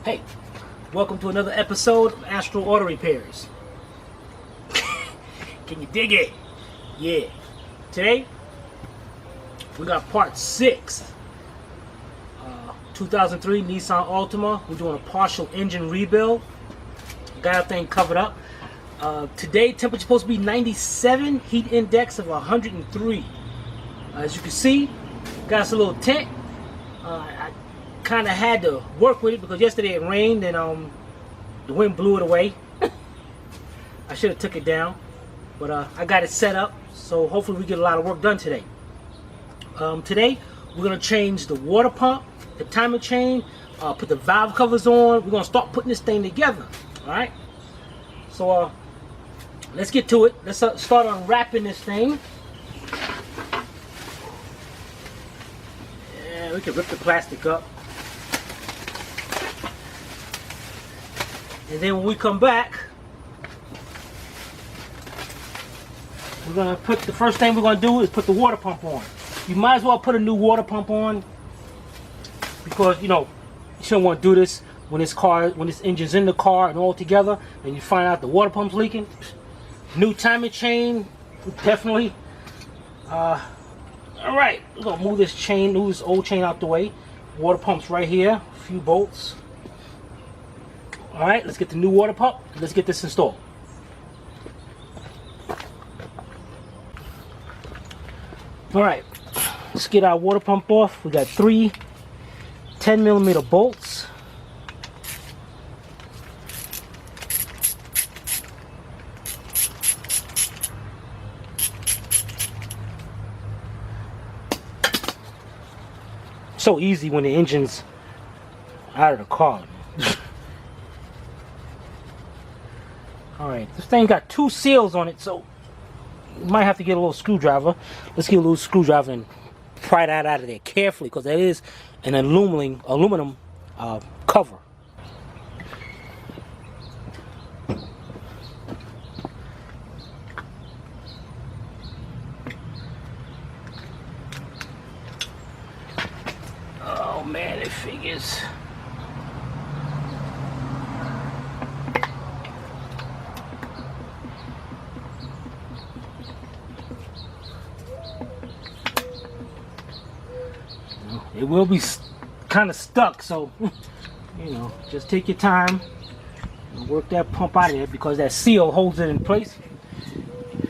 Hey, welcome to another episode of Astro Auto Repairs. Can you dig it? Yeah. Today, we got part 6. 2003 Nissan Altima. We're doing a partial engine rebuild. Got everything covered up. Today, temperature supposed to be 97, heat index of 103. As you can see, got us a little tent. I kind of had to work with it because yesterday it rained and the wind blew it away. I should have took it down, but I got it set up, so hopefully we get a lot of work done today. Today we're gonna change the water pump, the timing chain, put the valve covers on. We're gonna start putting this thing together. All right. So let's get to it. Let's start unwrapping this thing. Yeah, we can rip the plastic up. And then when we come back, we're gonna put the first thing we're gonna do is put the water pump on. You might as well put a new water pump on because you shouldn't want to do this when this engine's in the car and all together, and you find out the water pump's leaking. New timing chain, definitely. All right, we're gonna move this old chain out the way. Water pump's right here. A few bolts. All right, let's get the new water pump. Let's get this installed. All right, let's get our water pump off. We got 3 10mm bolts. So easy when the engine's out of the car. Alright, this thing got 2 seals on it, so you might have to get a little screwdriver. Let's get a little screwdriver and pry that out of there carefully, because that is an aluminum cover. Oh man, it figures. It will be kind of stuck, so just take your time and work that pump out of there because that seal holds it in place.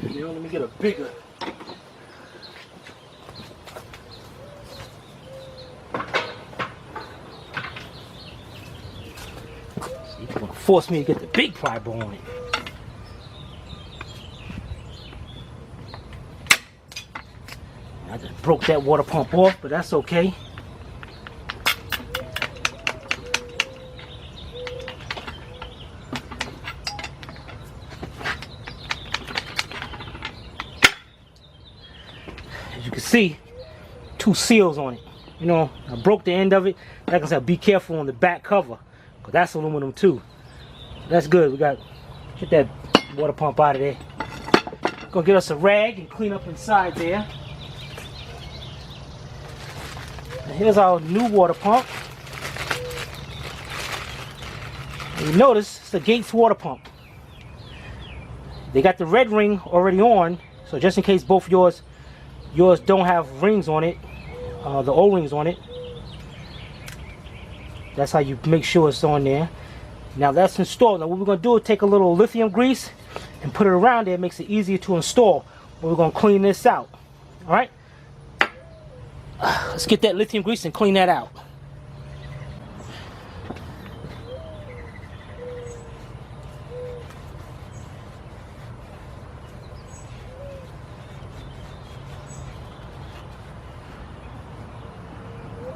Let me get a bigger. See, you're gonna force me to get the big pry bar on it. I just broke that water pump off, but that's okay. As you can see, 2 seals on it. I broke the end of it. Like I said, be careful on the back cover, because that's aluminum too. That's good. We got get that water pump out of there. Gonna get us a rag and clean up inside there. Here's our new water pump. And you notice it's the Gates water pump. They got the red ring already on, so just in case both yours don't have rings on it, the O-rings on it. That's how you make sure it's on there. Now that's installed. Now what we're gonna do is take a little lithium grease and put it around there. It makes it easier to install. But we're gonna clean this out. All right. Let's get that lithium grease and clean that out.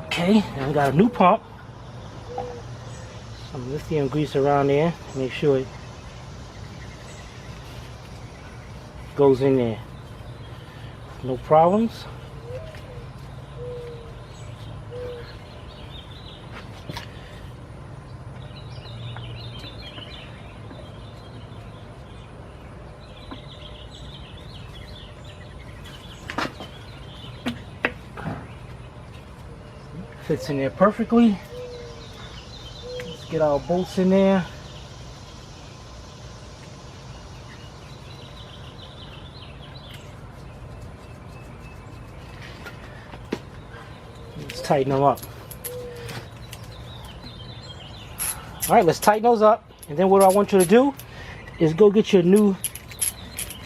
Okay, now we got a new pump. Some lithium grease around there. Make sure it goes in there. No problems. Fits in there perfectly. Get our bolts in there. Let's tighten them up. Alright, let's tighten those up. And then what I want you to do is go get your new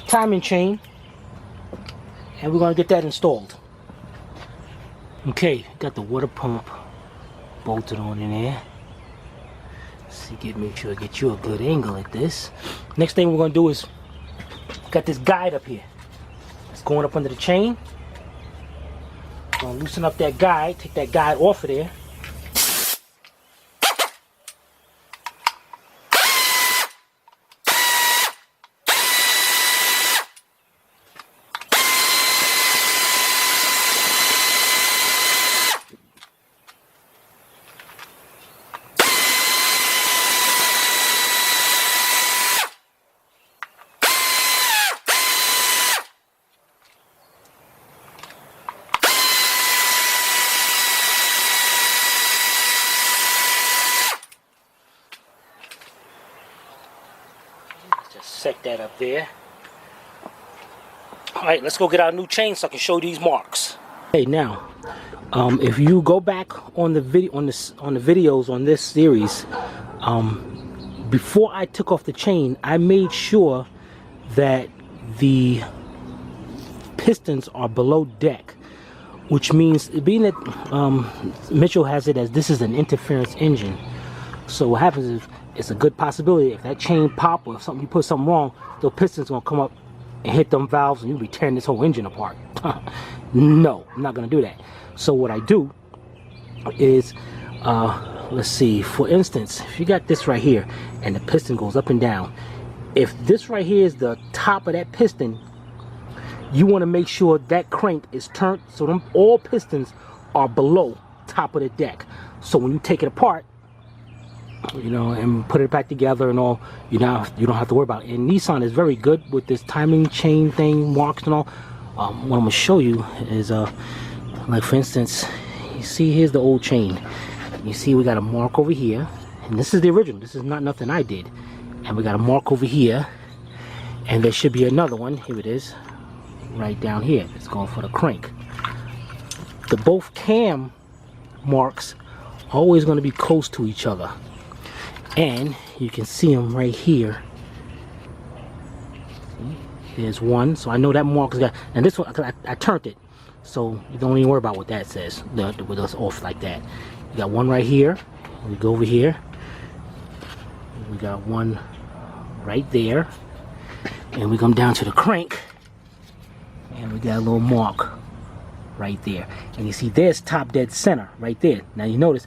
timing chain. And we're going to get that installed. Okay, got the water pump bolted on in there. See, make sure I get you a good angle at this. Next thing we're going to do is, got this guide up here. It's going up under the chain. Going to loosen up that guide, take that guide off of there. Set that up there. Alright, let's go get our new chain so I can show these marks. Okay, now if you go back on the video on the videos on this series, before I took off the chain, I made sure that the pistons are below deck, which means, being that Mitchell has it as this is an interference engine, so what happens is it's a good possibility if that chain pop or if you put something wrong, those pistons gonna come up and hit them valves and you'll be tearing this whole engine apart. No, I'm not gonna do that. So what I do is, let's see, for instance, if you got this right here and the piston goes up and down, if this right here is the top of that piston, you want to make sure that crank is turned so all pistons are below top of the deck. So when you take it apart, you know, and put it back together and all, you don't have to worry about it. And Nissan is very good with this timing chain thing, marks and all. What I'm gonna show you is like for instance, you see here's the old chain. You see we got a mark over here, and this is the original, this is not nothing I did. And we got a mark over here, and there should be another one, here it is, right down here. It's going for the crank. The both cam marks are always going to be close to each other. And you can see them right here. There's one, so I know that mark's got, and this one, I turned it, so you don't even worry about what that says, with us off like that. You got one right here, we go over here, we got one right there, and we come down to the crank, and we got a little mark right there. And you see there's top dead center right there. Now you notice,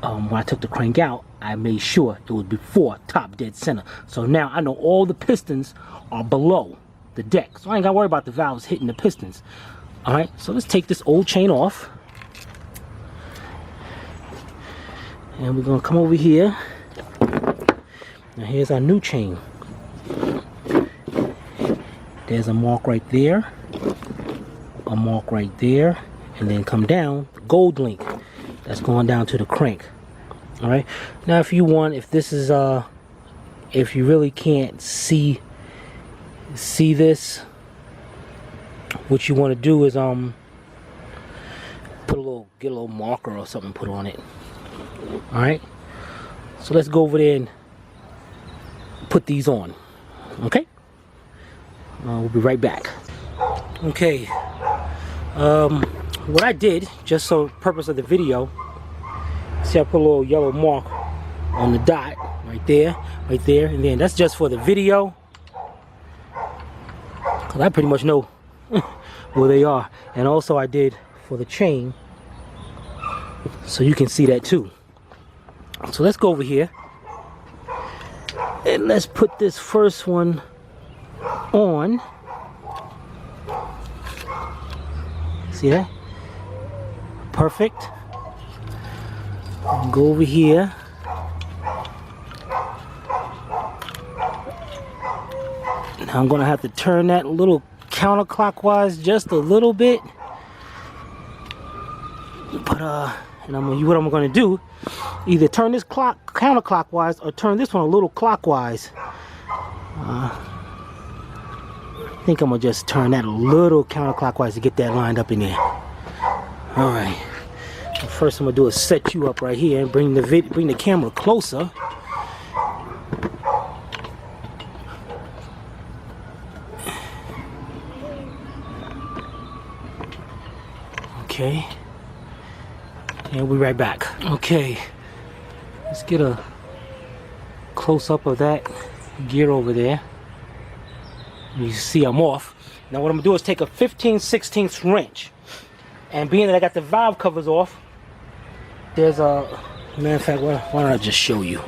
when I took the crank out, I made sure it was before top dead center. So now I know all the pistons are below the deck. So I ain't got to worry about the valves hitting the pistons. Alright, so let's take this old chain off. And we're going to come over here. Now here's our new chain. There's a mark right there. A mark right there. And then come down, the gold link. That's going down to the crank. Alright, now if you want, if this is if you really can't see this, what you want to do is get a little marker or something put on it. Alright, so let's go over there and put these on. Okay, we'll be right back. Okay, what I did, just for the purpose of the video, see I put a little yellow mark on the dot right there, and then that's just for the video, because I pretty much know where they are. And also I did for the chain, so you can see that too. So let's go over here and let's put this first one on. See that? Perfect. Go over here. Now I'm gonna have to turn that a little counterclockwise just a little bit. But and what I'm gonna do either turn this clock counterclockwise or turn this one a little clockwise. I think I'm gonna just turn that a little counterclockwise to get that lined up in there. All right. First, I'm gonna do is set you up right here and bring the camera closer. Okay. And we'll be right back. Okay. Let's get a close-up of that gear over there. You see I'm off. Now what I'm gonna do is take a 15/16 wrench, and being that I got the valve covers off, there's a matter of fact, why don't I just show you?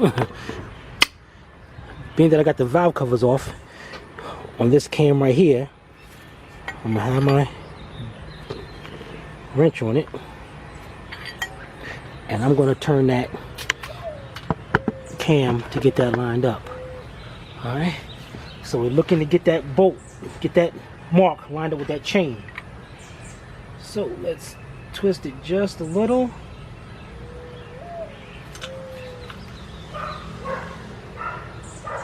Being that I got the valve covers off on this cam right here, I'm gonna have my wrench on it, and I'm gonna turn that cam to get that lined up. All right, so we're looking to get that bolt, get that mark lined up with that chain. So let's twist it just a little.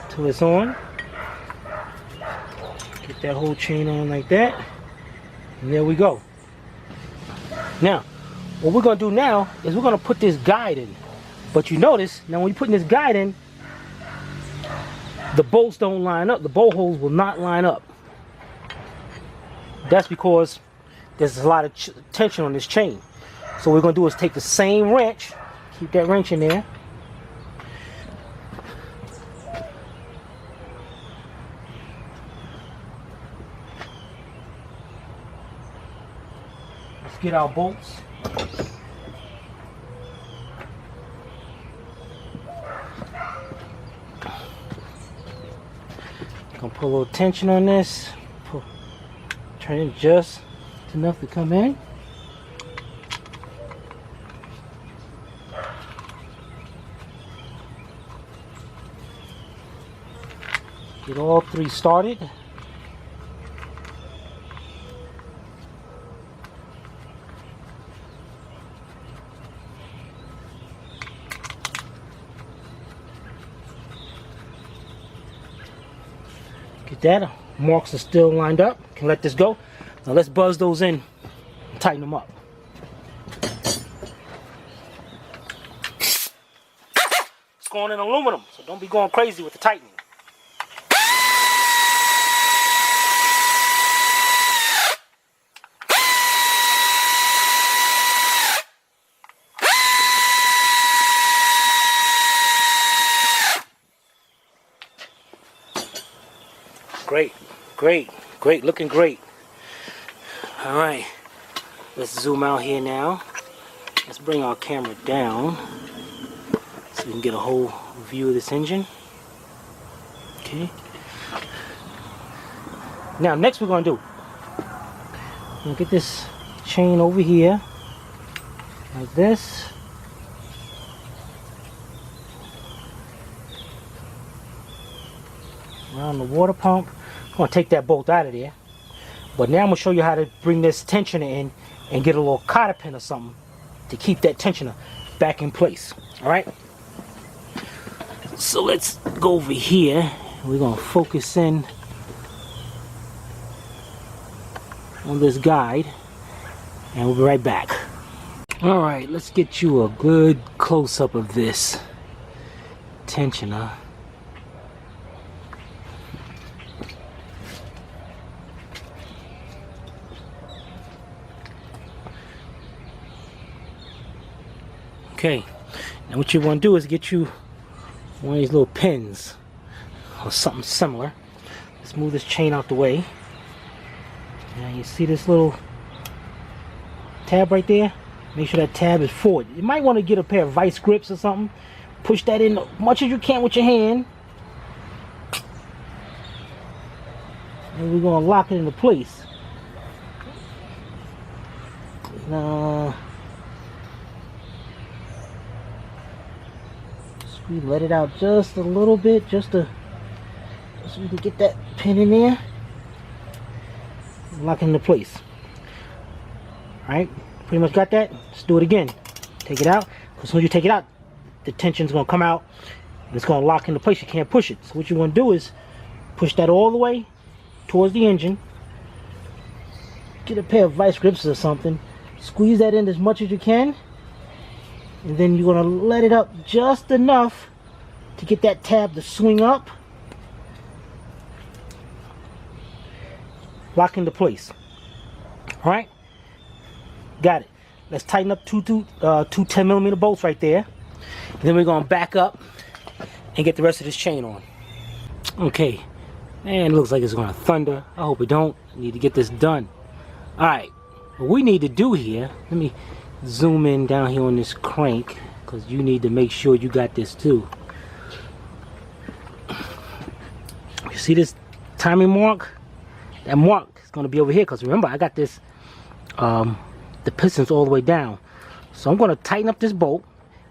Till it's on. Get that whole chain on like that. And there we go. Now, what we're going to do now is we're going to put this guide in. But you notice, now when you're putting this guide in, the bolts don't line up. The bolt holes will not line up. That's because there's a lot of tension on this chain. So what we're going to do is take the same wrench, keep that wrench in there. Let's get our bolts. Gonna put a little tension on this. Turn it just enough to come in. Get all three started. Get that. Marks are still lined up. Can let this go. Now let's buzz those in and tighten them up. It's going in aluminum, so don't be going crazy with the tightening. Great, great, great, looking great. All right, let's zoom out here now. Let's bring our camera down so we can get a whole view of this engine. Okay. Now, next we're gonna do, we're gonna get this chain over here, like this. Around the water pump. I'm gonna take that bolt out of there. But now I'm gonna show you how to bring this tensioner in and get a little cotter pin or something to keep that tensioner back in place. All right. So let's go over here. We're gonna focus in on this guide, and we'll be right back. All right, let's get you a good close-up of this tensioner. Okay, now what you want to do is get you one of these little pins or something similar. Let's move this chain out the way. Now you see this little tab right there? Make sure that tab is forward. You might want to get a pair of vice grips or something. Push that in as much as you can with your hand. And we're going to lock it into place. Now, we let it out just a little bit, just so we can get that pin in there, lock it into place. All right, pretty much got that. Let's do it again. Take it out. As soon as you take it out, the tension's going to come out. And it's going to lock into place. You can't push it. So what you're going to do is push that all the way towards the engine. Get a pair of vice grips or something. Squeeze that in as much as you can. And then you're going to let it up just enough to get that tab to swing up. Lock into place. Alright? Got it. Let's tighten up two 10mm bolts right there. And then we're going to back up and get the rest of this chain on. Okay. Man, it looks like it's going to thunder. I hope it don't. I need to get this done. Alright. What we need to do here, let me zoom in down here on this crank, because you need to make sure you got this too. You see this timing mark? That mark is going to be over here, because remember, I got this the pistons all the way down. So I'm going to tighten up this bolt.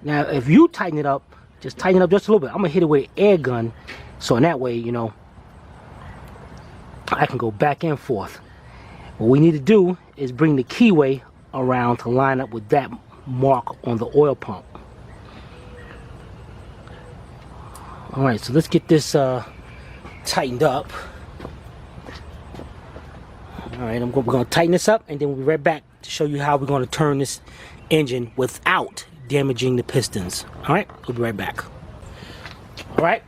Now if you tighten it up, just tighten it up just a little bit. I'm going to hit it with an air gun, so in that way, you know, I can go back and forth. What we need to do is bring the keyway around to line up with that mark on the oil pump. Alright, so let's get this tightened up. Alright, we're going to tighten this up, and then we'll be right back to show you how we're going to turn this engine without damaging the pistons. Alright, we'll be right back. Alright,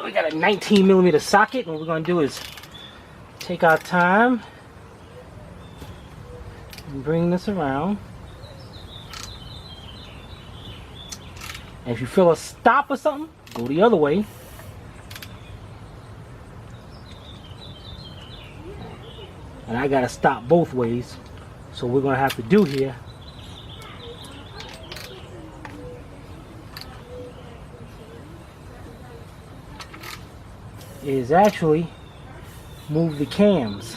we got a 19mm socket, and what we're going to do is take our time and bring this around. And if you feel a stop or something, go the other way. And I gotta stop both ways. So what we're gonna have to do here is actually move the cams.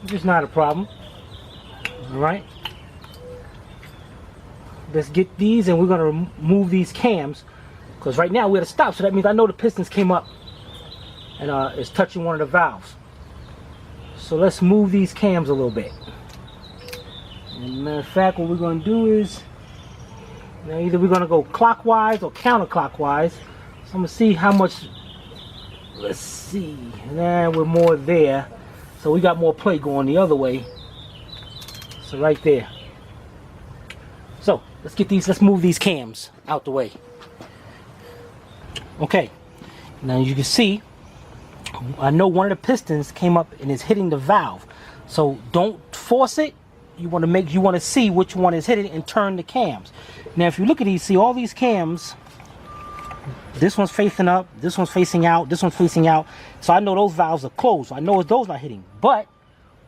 Which is not a problem. Alright. Let's get these, and we're going to move these cams, because right now we're at a stop, so that means I know the pistons came up and it's touching one of the valves. So let's move these cams a little bit. And matter of fact, what we're going to do is, now either we're going to go clockwise or counterclockwise. So I'm going to see how much. Let's see. Now we're more there, so we got more play going the other way. So right there. So let's move these cams out the way. Okay, now you can see, I know one of the pistons came up and is hitting the valve. So don't force it. You want to see which one is hitting and turn the cams. Now if you look at these, see all these cams, this one's facing up, this one's facing out, this one's facing out. So I know those valves are closed, so I know those not hitting. But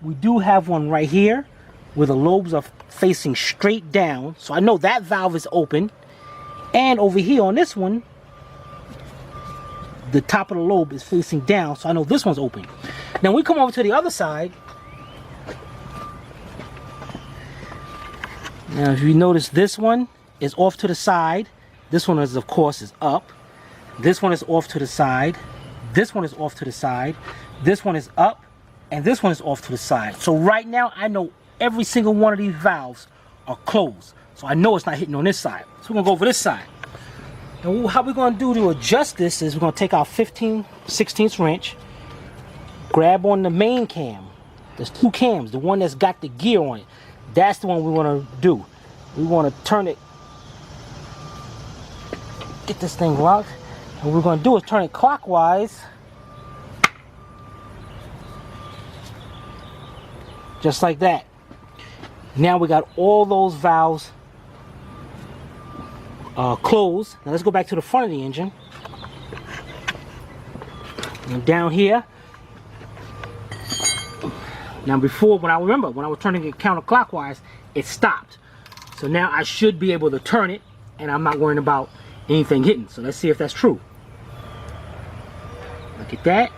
we do have one right here where the lobes are facing straight down, so I know that valve is open. And over here on this one, the top of the lobe is facing down, so I know this one's open. Now we come over to the other side. Now if you notice, this one is off to the side. This one is, of course, is up. This one is off to the side. This one is off to the side. This one is up, and this one is off to the side. So right now I know every single one of these valves are closed. So I know it's not hitting on this side. So we're going to go over this side. And how we're going to do to adjust this is we're going to take our 15/16 wrench, grab on the main cam. There's two cams, the one that's got the gear on it. That's the one we want to do. We want to turn it, get this thing locked. And what we're going to do is turn it clockwise. Just like that. Now we got all those valves closed. Now let's go back to the front of the engine. And down here. Now before, when I was turning it counterclockwise, it stopped. So now I should be able to turn it, and I'm not worrying about anything hitting. So let's see if that's true. Look at that.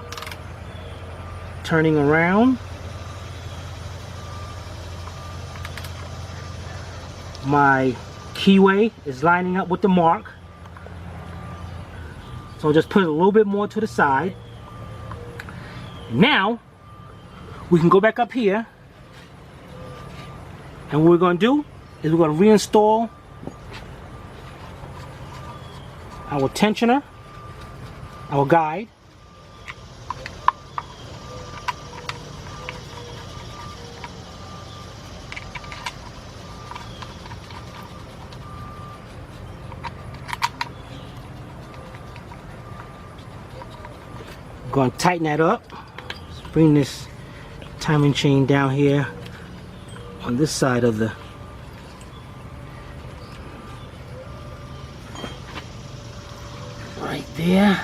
Turning around. My keyway is lining up with the mark. So I'll just put it a little bit more to the side. Now we can go back up here, and what we're going to do is we're going to reinstall our tensioner, our guide. Going to tighten that up. Let's bring this timing chain down here on this side of the right there,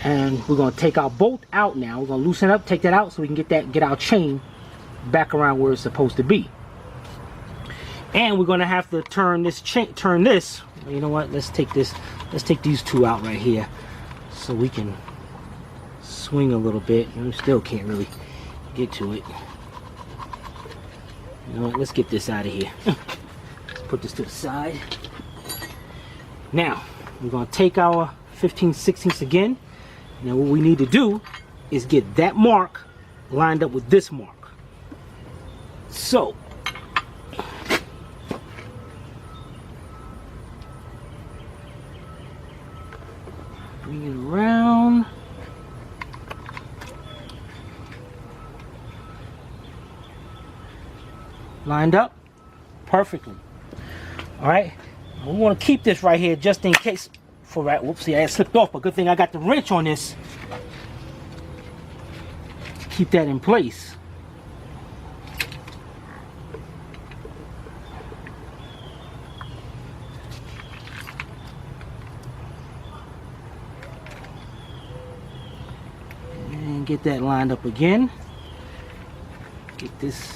and we're going to take our bolt out now. We're going to loosen it up, take that out so we can get our chain back around where it's supposed to be. And we're going to have to turn this you know what, let's take these two out right here so we can swing a little bit. We still can't really get to it. You know what, let's get this out of here. Let's put this to the side. Now we're going to take our 15/16 again. Now what we need to do is get that mark lined up with this mark. So bring it around. Lined up perfectly. All right, we want to keep this right here just in case for that. Whoopsie, I slipped off, but good thing I got the wrench on this. Keep that in place. And get that lined up again. Get this.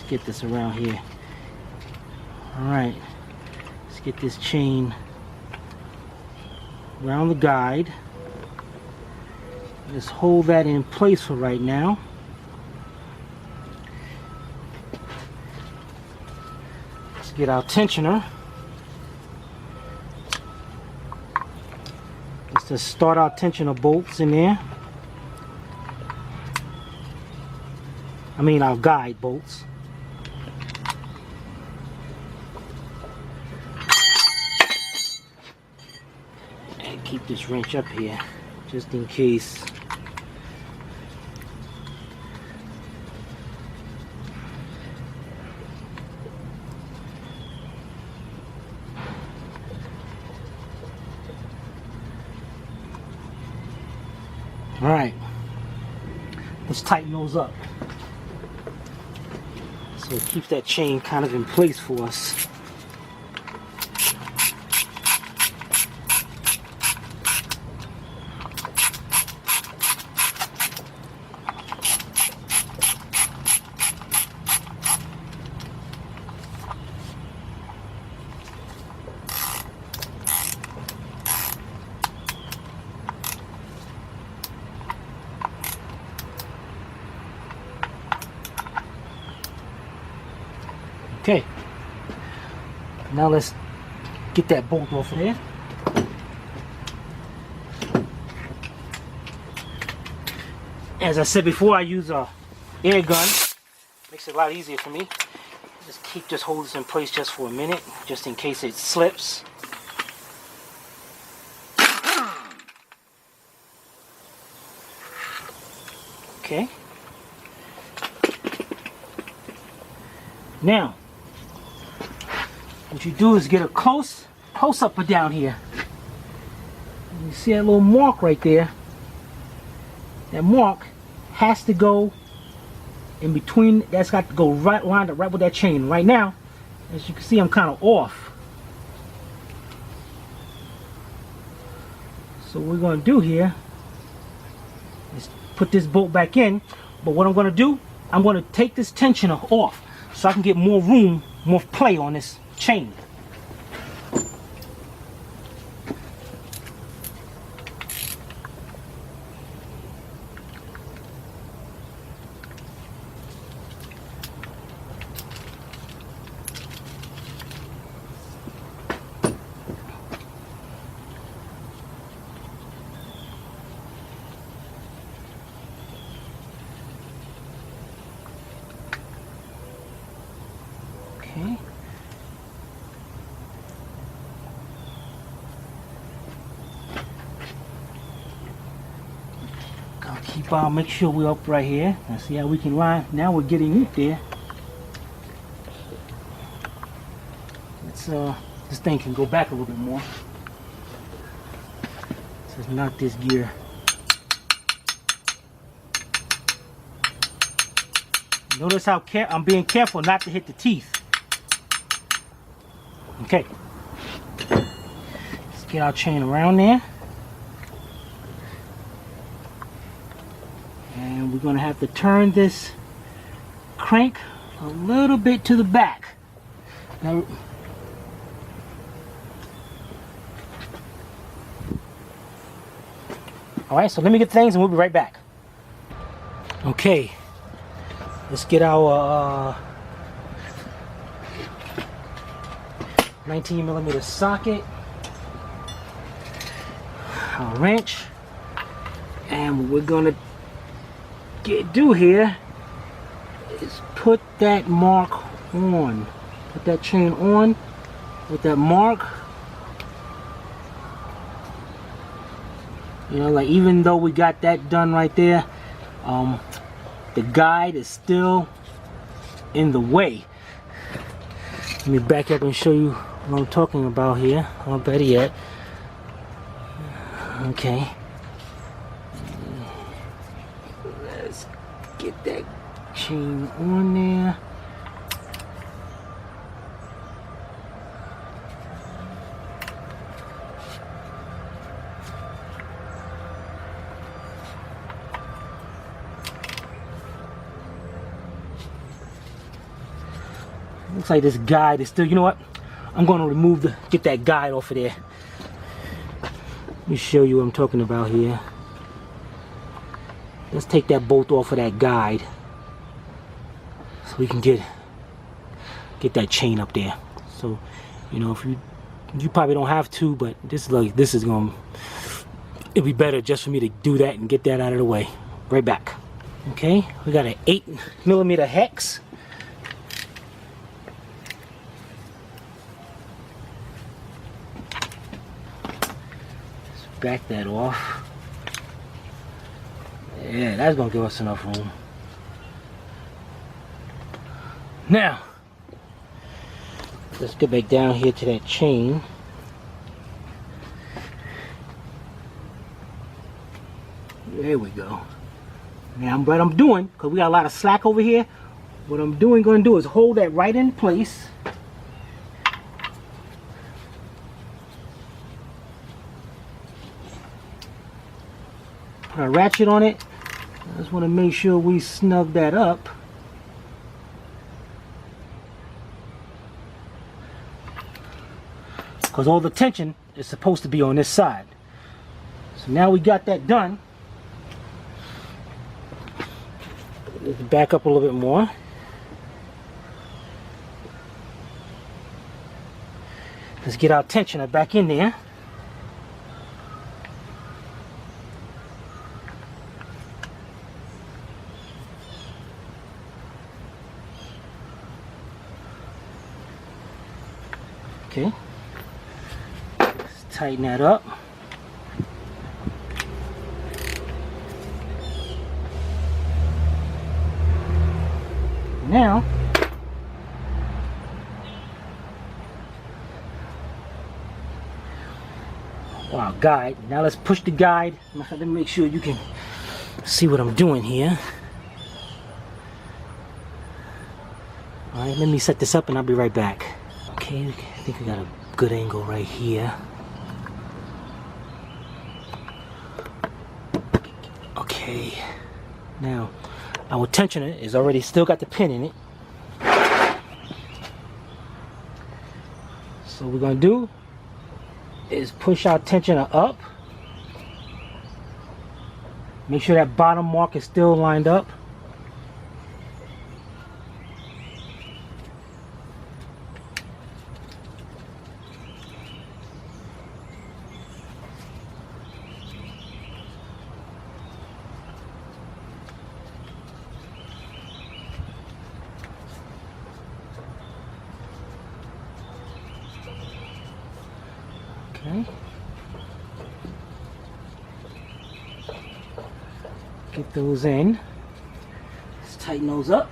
Get this around here. All right, let's get this chain around the guide. Let's hold that in place for right now. Let's get our tensioner. Let's just start our tensioner bolts in there. I mean our guide bolts. Keep this wrench up here just in case. All right, let's tighten those up so it keeps that chain kind of in place for us. Okay, now let's get that bolt off of there. As I said before, I use a air gun. Makes it a lot easier for me. Just hold this in place just for a minute, just in case it slips. Okay. Now, what you do is get a close up of down here. You see that little mark right there? That mark has to go in between. That's got to go right lined up right with that chain. Right now, as you can see, I'm kind of off. So what we're going to do here is put this bolt back in. But what I'm going to do, I'm going to take this tensioner off so I can get more room, more play on this chain. keep our, make sure we're up right here. And see how we can line. Now we're getting up there. Let's this thing can go back a little bit more. Let's knock this gear. Notice how I'm being careful not to hit the teeth. Okay. Let's get our chain around there. And we're going to have to turn this crank a little bit to the back. Now, alright, so let me get things and we'll be right back. Okay, let's get our 19mm socket, our wrench, and what we're gonna do here is put that mark on. Put that chain on with that mark. You know, like even though we got that done right there, the guide is still in the way. Let me back up and show you what I'm talking about here. Or better yet, okay. Let's get that chain on there. Looks like this guide is still, you know what? I'm going to get that guide off of there. Let me show you what I'm talking about here. Let's take that bolt off of that guide so we can get that chain up there. So, you know, if you probably don't have to, but it'd be better just for me to do that and get that out of the way. Right back. Okay, we got an 8mm hex. Back that off. Yeah, that's gonna give us enough room. Now, let's get back down here to that chain. There we go. Now, what I'm doing, because we got a lot of slack over here, what I'm gonna do is hold that right in place. Put a ratchet on it. I just want to make sure we snug that up. Because all the tension is supposed to be on this side. So now we got that done. Let's back up a little bit more. Let's get our tensioner back in there. Okay, let's tighten that up. Now, wow, guide. Now let's push the guide. Let me make sure you can see what I'm doing here. All right, let me set this up and I'll be right back. Okay, I think we got a good angle right here. Okay, now our tensioner is already still got the pin in it. So what we're gonna do is push our tensioner up. Make sure that bottom mark is still lined up. Okay. Get those in. Let's tighten those up.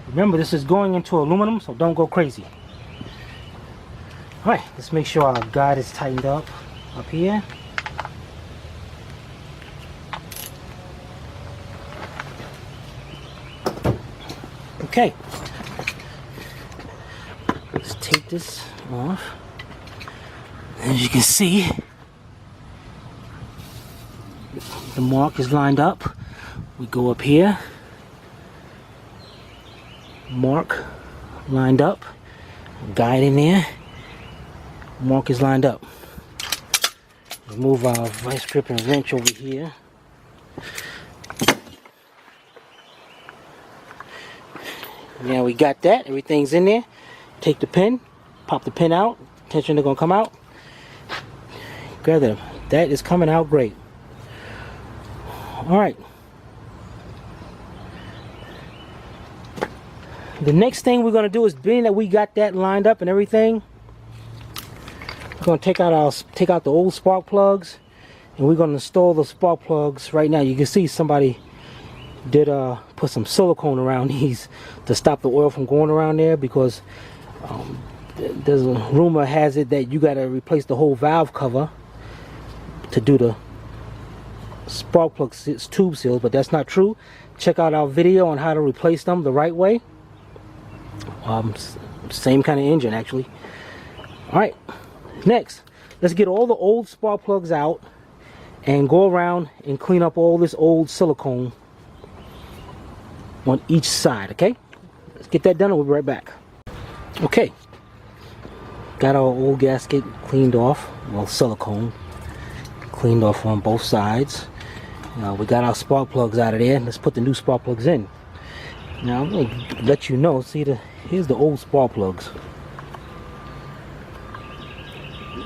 Remember, this is going into aluminum, so don't go crazy. Alright, let's make sure our guide is tightened up here. Okay. Let's take this off. As you can see, the mark is lined up. We go up here. Mark lined up, guide in there, mark is lined up. Remove our vice grip and wrench over here. Now we got that, everything's in there. Take the pin, pop the pin out, tension is going to come out. Grab them, that is coming out great. Alright. The next thing we're going to do is, being that we got that lined up and everything, we're going to take out the old spark plugs, and we're going to install the spark plugs right now. You can see somebody did put some silicone around these to stop the oil from going around there, because there's a rumor has it that you got to replace the whole valve cover to do the spark plug tube seals, but that's not true. Check out our video on how to replace them the right way. Same kind of engine actually. Alright, next let's get all the old spark plugs out and go around and clean up all this old silicone on each side. Okay, let's get that done and we'll be right back. Okay, got our old gasket cleaned off, well, silicone cleaned off on both sides. Now we got our spark plugs out of there. Let's put the new spark plugs in. Now I'm going to let you know, see, here's the old spark plugs.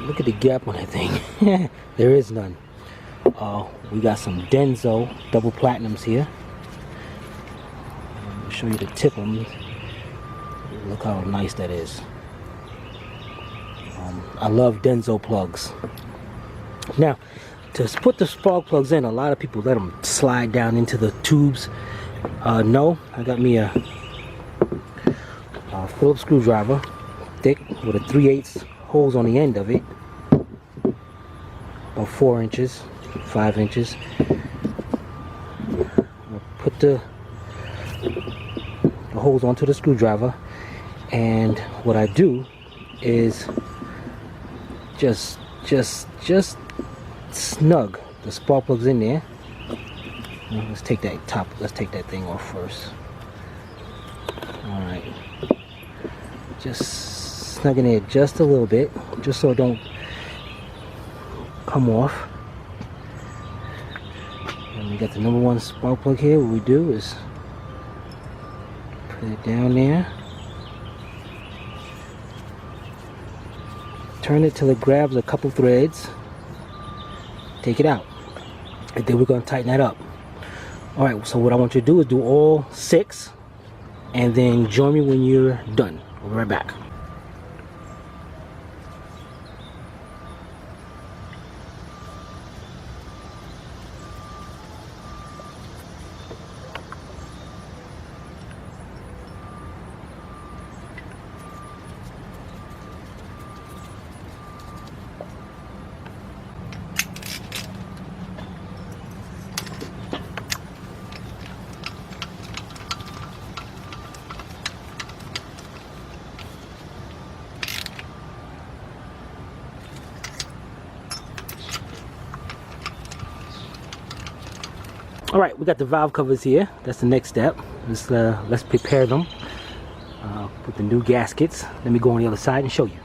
Look at the gap on that thing. There is none. We got some Denso double platinums here. I'll show you the tip of them. Look how nice that is. I love Denso plugs. Now, to put the spark plugs in, a lot of people let them slide down into the tubes. No, I got me a Phillips screwdriver, thick, with a 3/8 holes on the end of it, about 4 inches, 5 inches. I'll put the holes onto the screwdriver, and what I do is just snug the spark plugs in there. Let's take that thing off first. Alright, just snug in there just a little bit, just so it don't come off. And we got the number 1 spark plug here. What we do is put it down there, turn it till it grabs a couple threads, take it out, and then we're going to tighten that up. Alright, so what I want you to do is do all 6, and then join me when you're done. We'll be right back. Alright, we got the valve covers here. That's the next step. Let's prepare them. Put the new gaskets. Let me go on the other side and show you.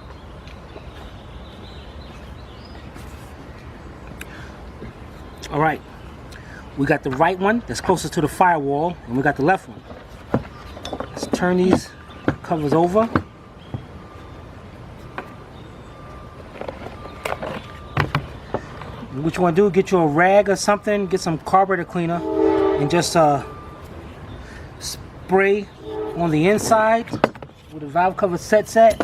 Alright, we got the right one that's closest to the firewall, and we got the left one. Let's turn these covers over. What you want to do, get you a rag or something, get some carburetor cleaner, and just spray on the inside where the valve cover sets at.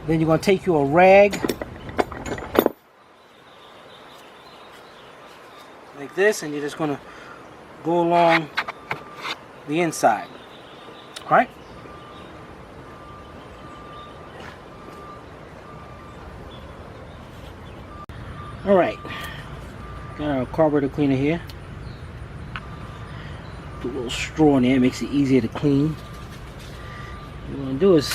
Then you're going to take your rag like this, and you're just going to go along the inside. Alright? Alright. Got our carburetor cleaner here. Put a little straw in there, it makes it easier to clean. What you want to do is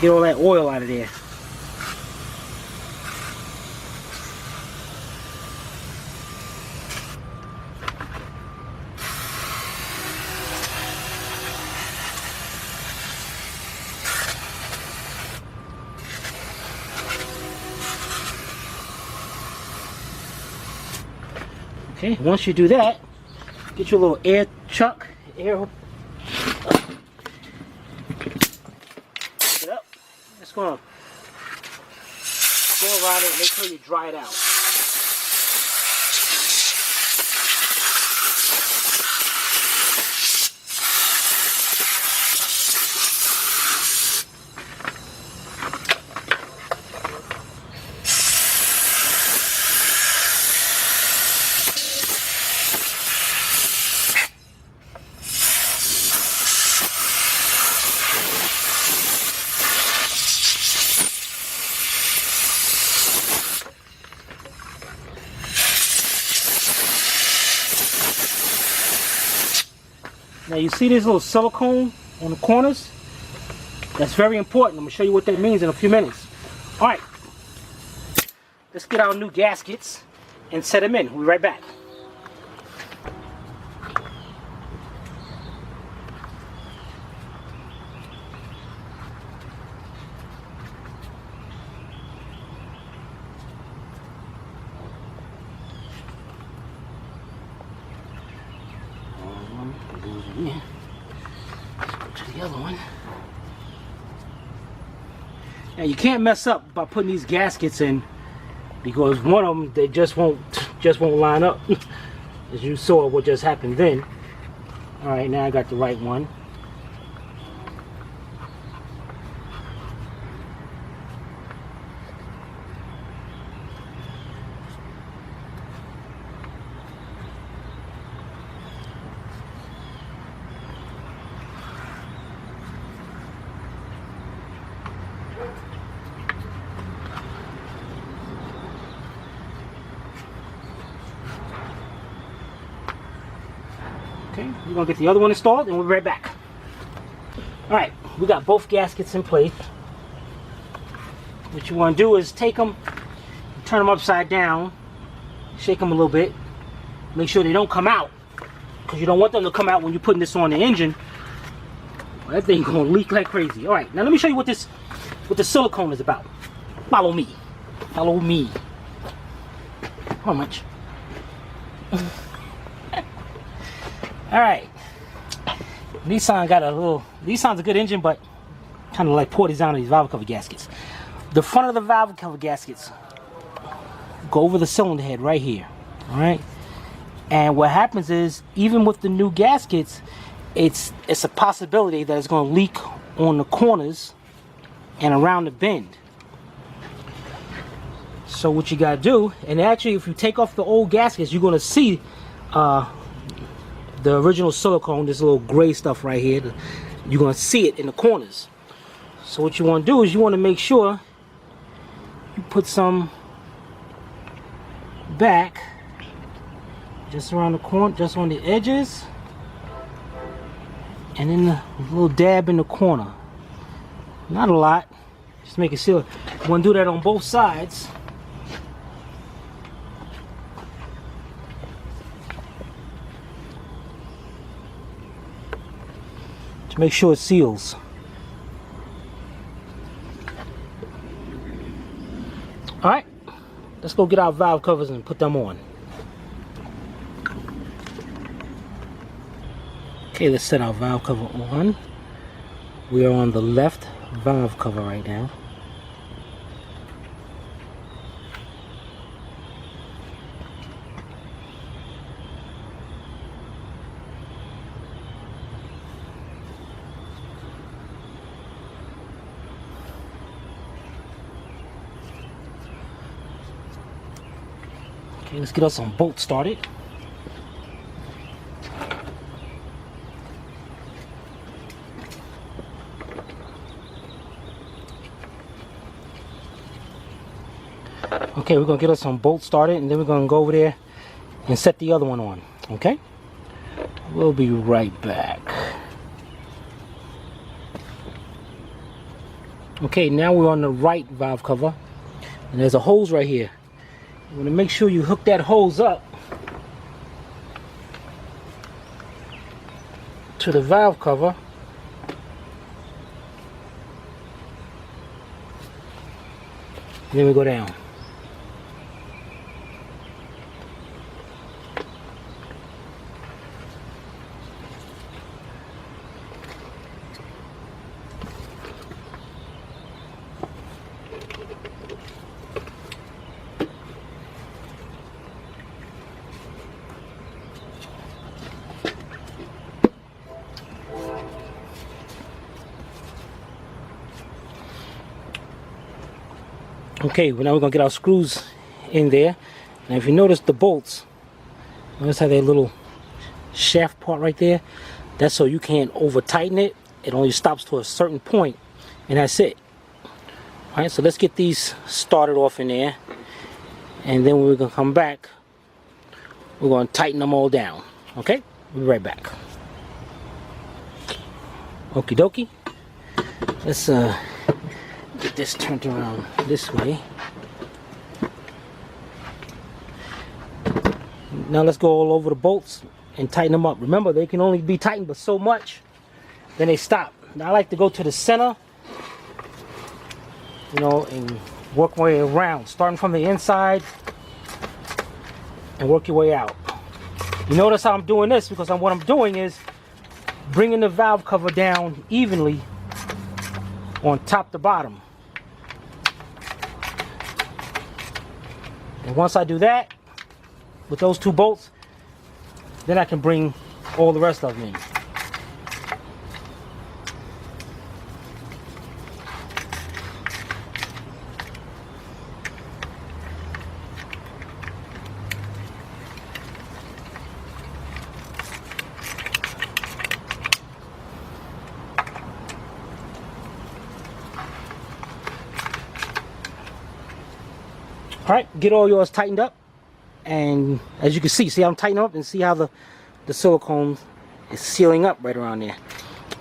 get all that oil out of there. Okay, once you do that, get your little air chuck, get up. Just gonna go around it and make sure you dry it out. Now you see this little silicone on the corners? That's very important. I'm going to show you what that means in a few minutes. Alright, let's get our new gaskets and set them in. We'll be right back. Yeah. Let's go to the other one. Now you can't mess up by putting these gaskets in, because one of them, they just won't line up. As you saw what just happened then. All right, now I got the right one. Okay, we're gonna get the other one installed and we'll be right back. Alright, we got both gaskets in place. What you want to do is take them, turn them upside down, shake them a little bit, make sure they don't come out, because you don't want them to come out when you're putting this on the engine. Well, that thing's gonna leak like crazy. Alright, now let me show you what the silicone is about. Follow me. Follow me. How much? Alright, Nissan got a little, Nissan's a good engine, but kind of like poor design on these valve cover gaskets. The front of the valve cover gaskets go over the cylinder head right here, alright? And what happens is, even with the new gaskets, it's a possibility that it's going to leak on the corners and around the bend. So what you got to do, and actually if you take off the old gaskets, you're going to see the original silicone, this little gray stuff right here, you're going to see it in the corners. So what you want to do is you want to make sure you put some back just around the corner, just on the edges, and then a little dab in the corner. Not a lot, just make it seal. You want to do that on both sides. To make sure it seals. Alright, let's go get our valve covers and put them on. Okay, let's set our valve cover on. We are on the left valve cover right now. Okay, let's get us some bolts started. Okay, we're gonna get us some bolts started, and then we're gonna go over there and set the other one on. Okay, we'll be right back. Okay, now we're on the right valve cover, and there's a hose right here. You want to make sure you hook that hose up to the valve cover. Then we go down. Okay, well now we're going to get our screws in there. And if you notice the bolts, notice how that little shaft part right there? That's so you can't over tighten it. It only stops to a certain point, and that's it. Alright, so let's get these started off in there. And then when we're going to come back, we're going to tighten them all down. Okay, we'll be right back. Okie dokie. Let's get this turned around this way. Now let's go all over the bolts and tighten them up. Remember, they can only be tightened but so much, then they stop. Now I like to go to the center, you know, and work my way around, starting from the inside and work your way out. You notice how I'm doing this because what I'm doing is bringing the valve cover down evenly on top to bottom. And once I do that with those two bolts, then I can bring all the rest of them in. Alright, get all yours tightened up, and as you can see how I'm tightening up, and see how the silicone is sealing up right around there.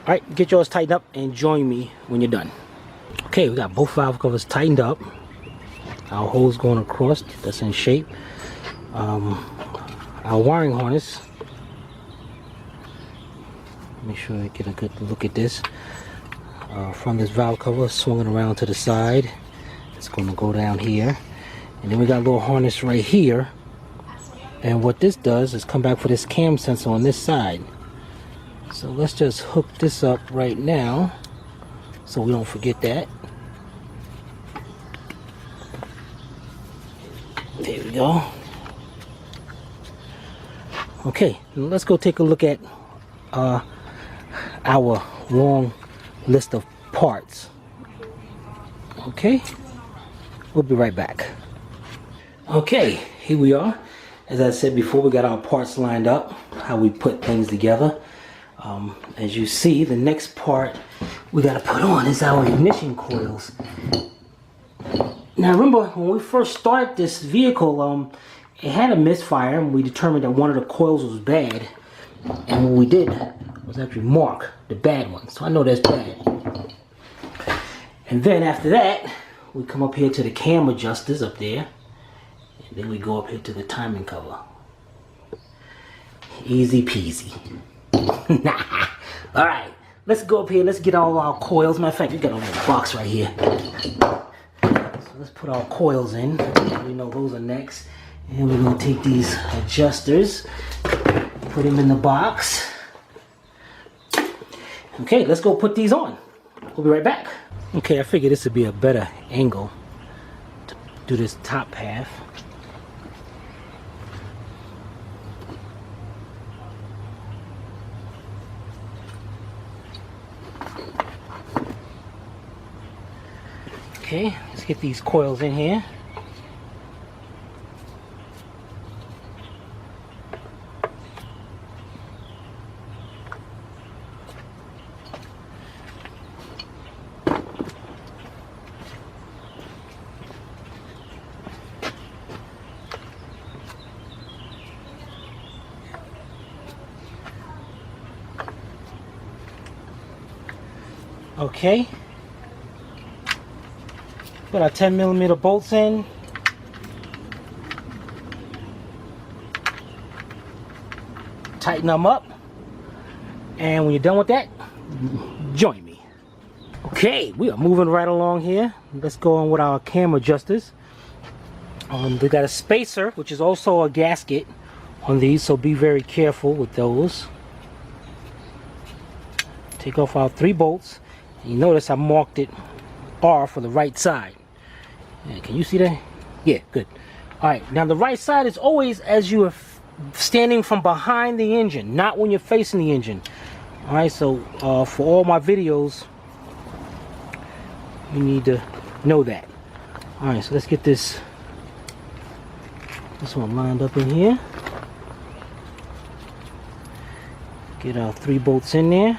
Alright, get yours tightened up and join me when you're done. Okay, we got both valve covers tightened up. Our hose going across, that's in shape. Our wiring harness, make sure I get a good look at this. From this valve cover, swinging around to the side, it's going to go down here. And then we got a little harness right here, and what this does is come back for this cam sensor on this side. So let's just hook this up right now so we don't forget that. There we go. Okay, let's go take a look at our long list of parts. Okay, we'll be right back. Okay, here we are. As I said before, we got our parts lined up, how we put things together. As you see, the next part we got to put on is our ignition coils. Now remember, when we first started this vehicle, it had a misfire, and we determined that one of the coils was bad. And what we did was actually mark the bad one. So I know that's bad. And then after that, we come up here to the cam adjusters up there. And then we go up here to the timing cover. Easy peasy. Alright, let's go up here. Let's get all our coils. Matter of fact, we got a little box right here. So let's put our coils in. We know those are next. And we're going to take these adjusters, put them in the box. Okay, let's go put these on. We'll be right back. Okay, I figured this would be a better angle to do this top half. Okay, let's get these coils in here. Okay. Put our 10mm bolts in. Tighten them up. And when you're done with that, join me. Okay, we are moving right along here. Let's go on with our cam adjusters. We got a spacer, which is also a gasket on these, so be very careful with those. Take off our 3 bolts. You notice I marked it R for the right side. Yeah, can you see that? Yeah, good. Alright, now the right side is always as you are standing from behind the engine, not when you're facing the engine. Alright, so for all my videos, you need to know that. Alright, so let's get this one lined up in here. Get our 3 bolts in there.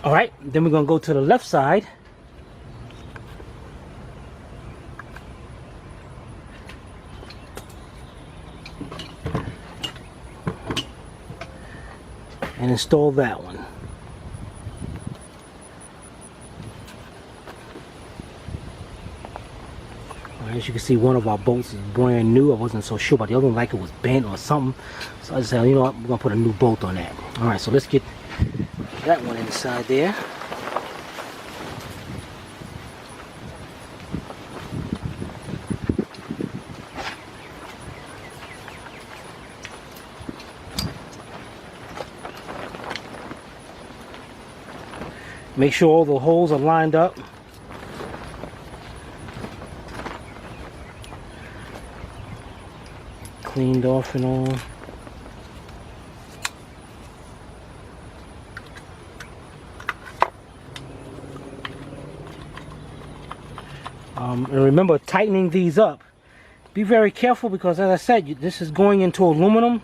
Alright, then we're going to go to the left side. And install that one. As you can see, one of our bolts is brand new. I wasn't so sure about the other one, like it was bent or something. So I just said, you know what, we're going to put a new bolt on that. Alright, so let's get that one inside there. Make sure all the holes are lined up. Cleaned off and all. And remember, tightening these up, be very careful, because as I said, this is going into aluminum,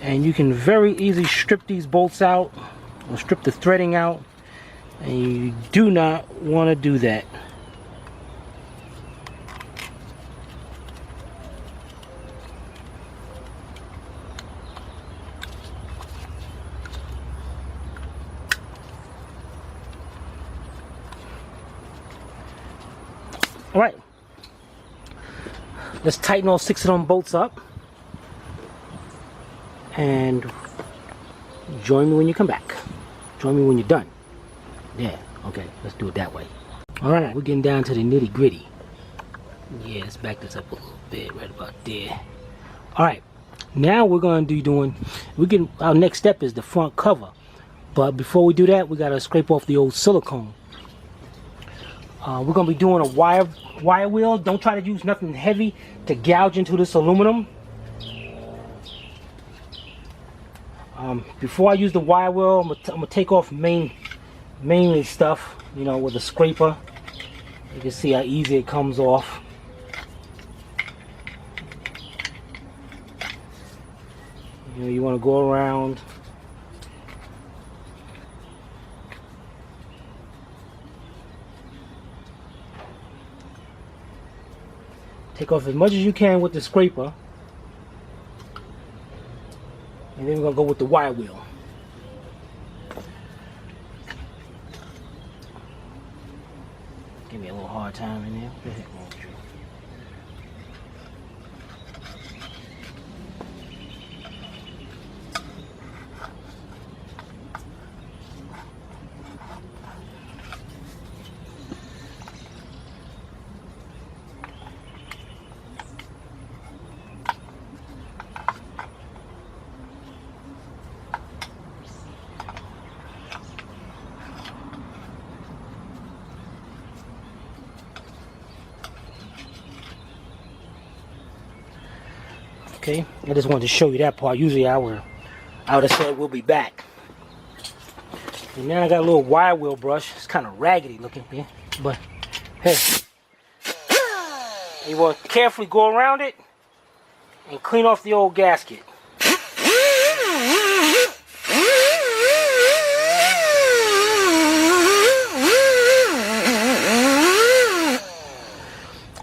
and you can very easily strip these bolts out or strip the threading out, and you do not want to do that. Alright, let's tighten all 6 of them bolts up, and join me when you come back. Join me when you're done. Yeah, okay, let's do it that way. Alright, we're getting down to the nitty gritty. Yeah, let's back this up a little bit, right about there. Alright, now we're going to be doing, our next step is the front cover. But before we do that, we got to scrape off the old silicone. We're going to be doing a wire wheel. Don't try to use nothing heavy to gouge into this aluminum. Before I use the wire wheel, I'm going to take off mainly stuff, you know, with a scraper. You can see how easy it comes off. You know, you want to go around. Take off as much as you can with the scraper. And then we're going to go with the wire wheel. Give me a little hard time in there. What the heck wrong with you? Okay, I just wanted to show you that part. Usually I would have said we'll be back. And now I got a little wire wheel brush. It's kind of raggedy looking here, but hey, you want to carefully go around it and clean off the old gasket.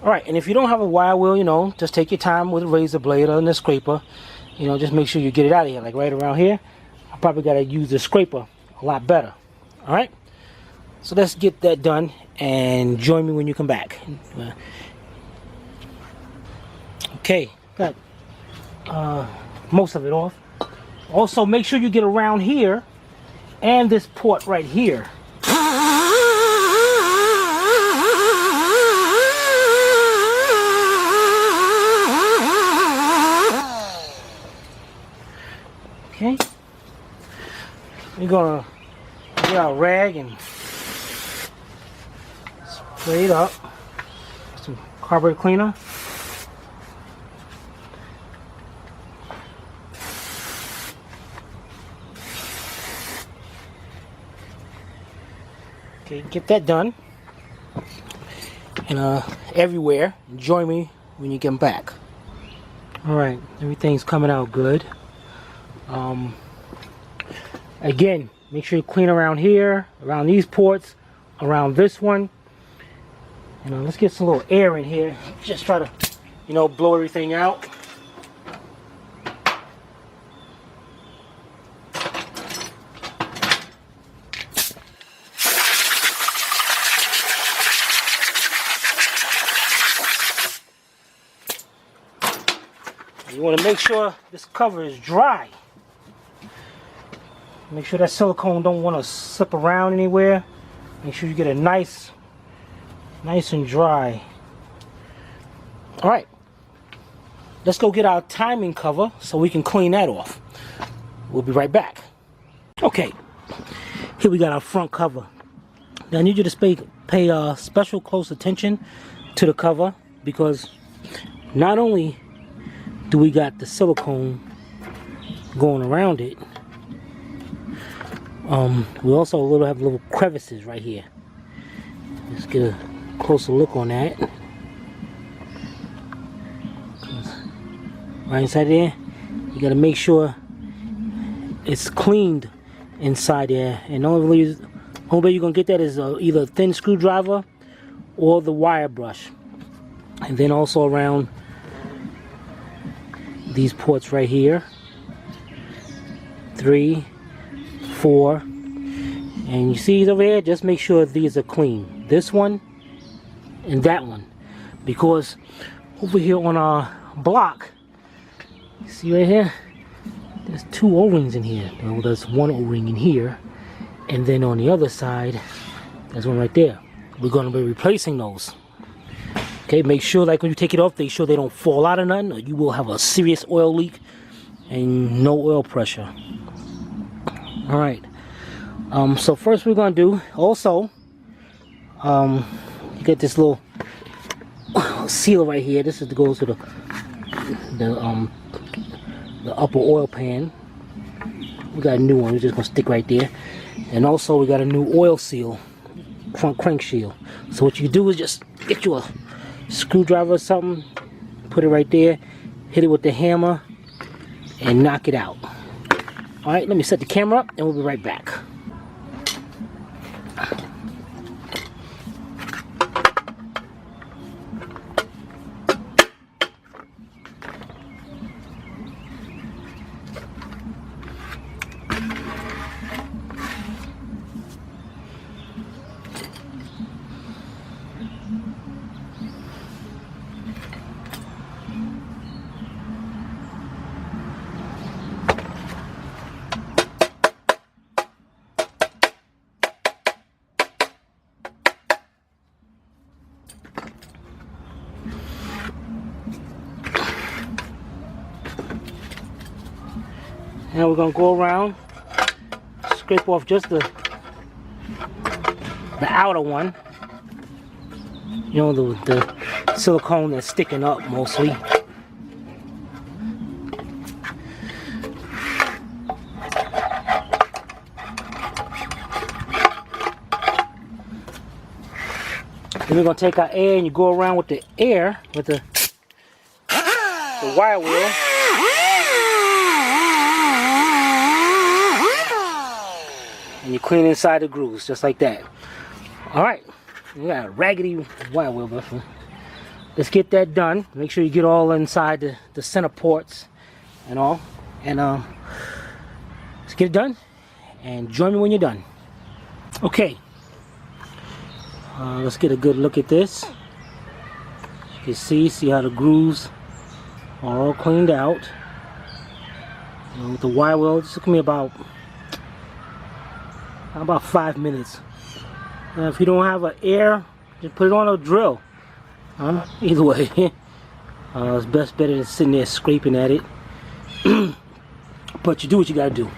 Alright, and if you don't have a wire wheel, you know, just take your time with a razor blade or a scraper. You know, just make sure you get it out of here. Like right around here, I probably got to use the scraper a lot better. Alright, so let's get that done and join me when you come back. Okay, got most of it off. Also, make sure you get around here and this port right here. Okay, we're gonna get our rag and spray it up. Some carburetor cleaner. Okay, get that done. And everywhere. Join me when you get back. Alright, everything's coming out good. Again, make sure you clean around here, around these ports, around this one. You know, let's get some little air in here. Just try to, you know, blow everything out. You want to make sure this cover is dry. Make sure that silicone don't want to slip around anywhere. Make sure you get it nice and dry. Alright, let's go get our timing cover so we can clean that off. We'll be right back. Okay, here we got our front cover. Now I need you to pay special close attention to the cover, because not only do we got the silicone going around it, we also have little crevices right here. Let's get a closer look on that. Right inside there, you got to make sure it's cleaned inside there. And the only way you're gonna get that is either a thin screwdriver or the wire brush. And then also around these ports right here, 3, 4, and you see over here, just make sure these are clean. This one and that one, because over here on our block, you see right here, there's 2 O-rings in here. Well, there's 1 O-ring in here, and then on the other side, there's one right there. We're going to be replacing those. Okay, make sure, like when you take it off, make sure they don't fall out of nothing, or you will have a serious oil leak and no oil pressure. Alright, so first we're going to do, also, you get this little seal right here. This is to go to the upper oil pan. We got a new one, we're just going to stick right there. And also we got a new oil seal, front crank shield. So what you do is just get you a screwdriver or something, put it right there, hit it with the hammer, and knock it out. Alright, let me set the camera up and we'll be right back. Now we're going to go around, scrape off just the outer one. You know, the silicone that's sticking up mostly. Then we're going to take our air and you go around with the air, with the wire wheel. And you clean inside the grooves, just like that. Alright, we got a raggedy wire wheel, but let's get that done. Make sure you get all inside the center ports and all. And let's get it done. And join me when you're done. Okay. Let's get a good look at this. You can see how the grooves are all cleaned out. With the wire wheel, it took me about 5 minutes. If you don't have an air, just put it on a drill. Either way, it's better than sitting there scraping at it. But you do what you gotta do.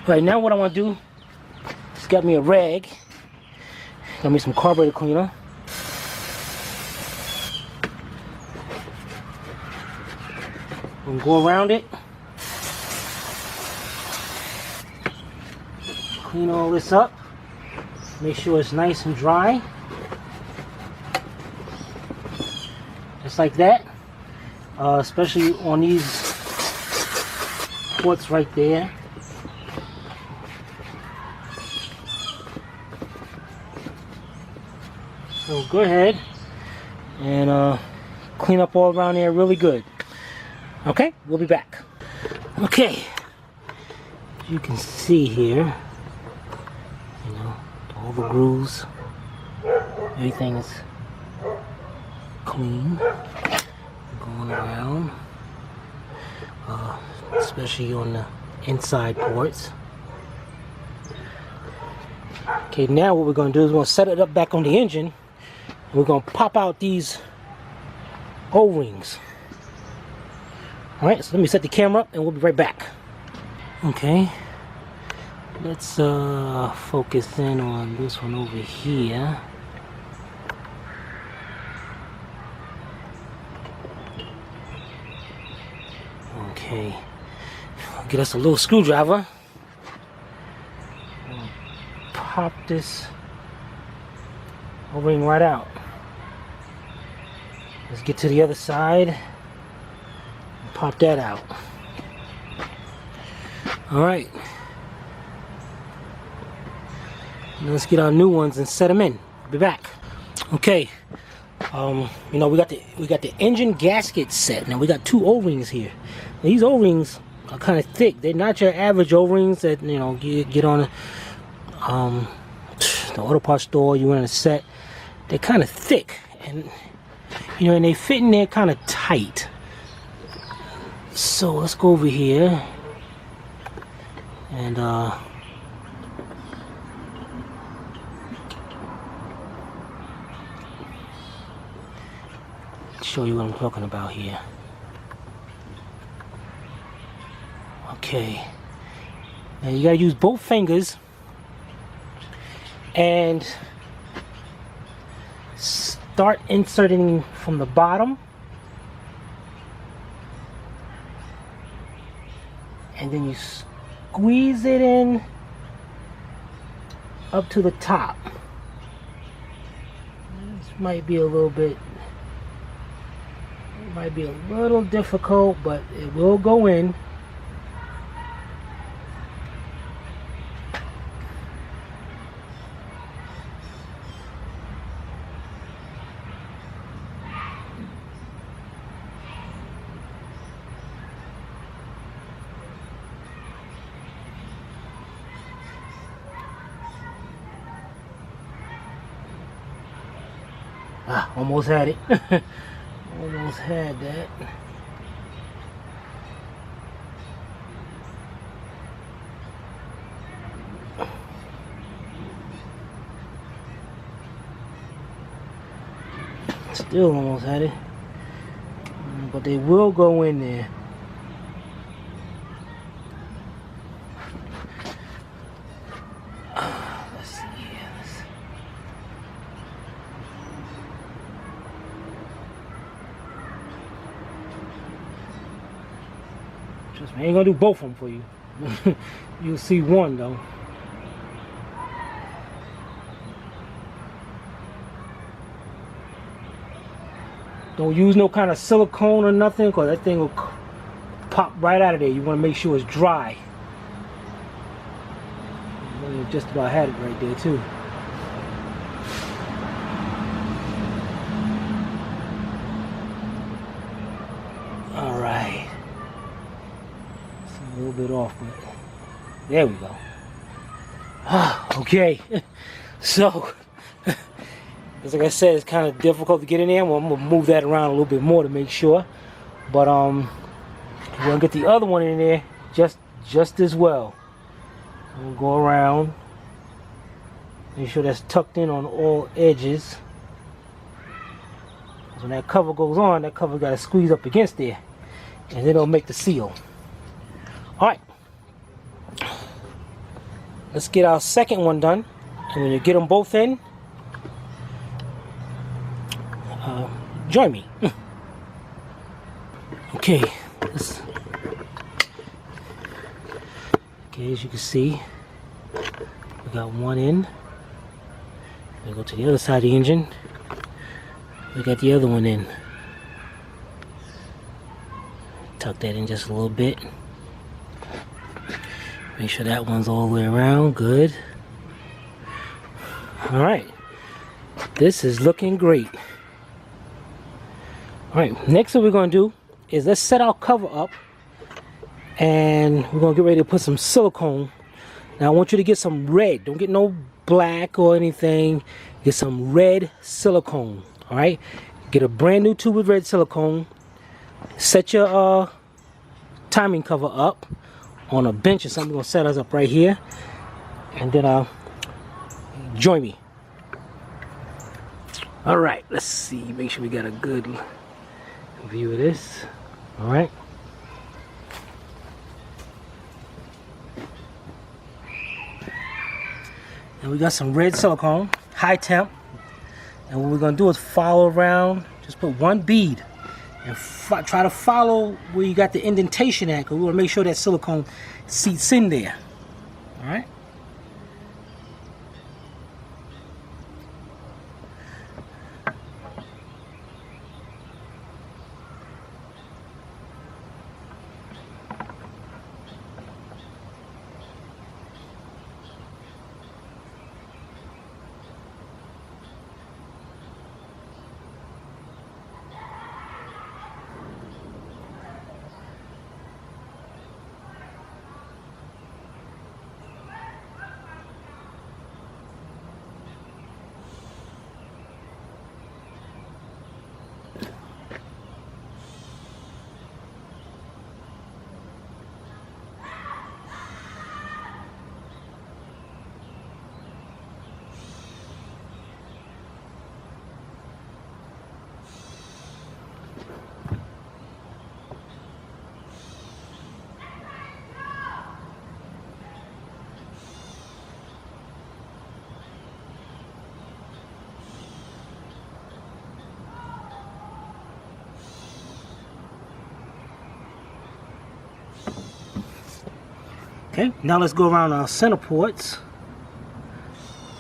Right now, what I want to do is get me a rag. Got me some carburetor cleaner. I'm gonna go around it. Clean all this up. Make sure it's nice and dry. Just like that. Especially on these ports right there. So go ahead and clean up all around there really good. Okay, we'll be back. Okay, you can see here, all the grooves, everything is clean, going around, especially on the inside ports. Okay, now what we're going to do is we're going to set it up back on the engine. We're going to pop out these O-rings. Alright, so let me set the camera up and we'll be right back. Okay, let's focus in on this one over here. Okay, get us a little screwdriver. Pop this O-ring right out. Let's get to the other side and pop that out. Alright, let's get our new ones and set them in. Be back. Okay, we got the engine gasket set. Now we got two O-rings here. These O-rings are kind of thick. They're not your average O-rings that you get on the auto parts store. You want a set. They're kind of thick, and and they fit in there kind of tight. So let's go over here and show you what I'm talking about here. Okay, now you gotta use both fingers and start inserting from the bottom, and then you squeeze it in up to the top. This might be a little difficult, but it will go in. Almost had it. Almost had that. Still almost had it. But they will go in there. Trust me, I ain't gonna do both of them for you. You'll see one though. Don't use no kind of silicone or nothing, because that thing will pop right out of there. You want to make sure it's dry. You just about had it right there too. A little bit off, but there we go. Okay, so as like I said, it's kind of difficult to get in there. Well, I'm gonna move that around a little bit more to make sure. But we're gonna get the other one in there just as well. We'll go around, make sure that's tucked in on all edges. When that cover goes on, that cover got to squeeze up against there, and it'll make the seal. All right, let's get our second one done. And when you get them both in, join me. Okay, as you can see, we got one in. We go to the other side of the engine. We got the other one in. Tuck that in just a little bit. Make sure that one's all the way around. Good. All right. This is looking great. All right. Next, what we're going to do is let's set our cover up, and we're going to get ready to put some silicone. Now, I want you to get some red. Don't get no black or anything. Get some red silicone. All right. Get a brand new tube of red silicone. Set your timing cover up on a bench or something. We're going to set us up right here, and then join me. All right, let's see, make sure we got a good view of this. All right, and we got some red silicone, high temp, and what we're going to do is follow around. Just put one bead and try to follow where you got the indentation at, because we want to make sure that silicone seats in there. All right. Okay, now let's go around our center ports.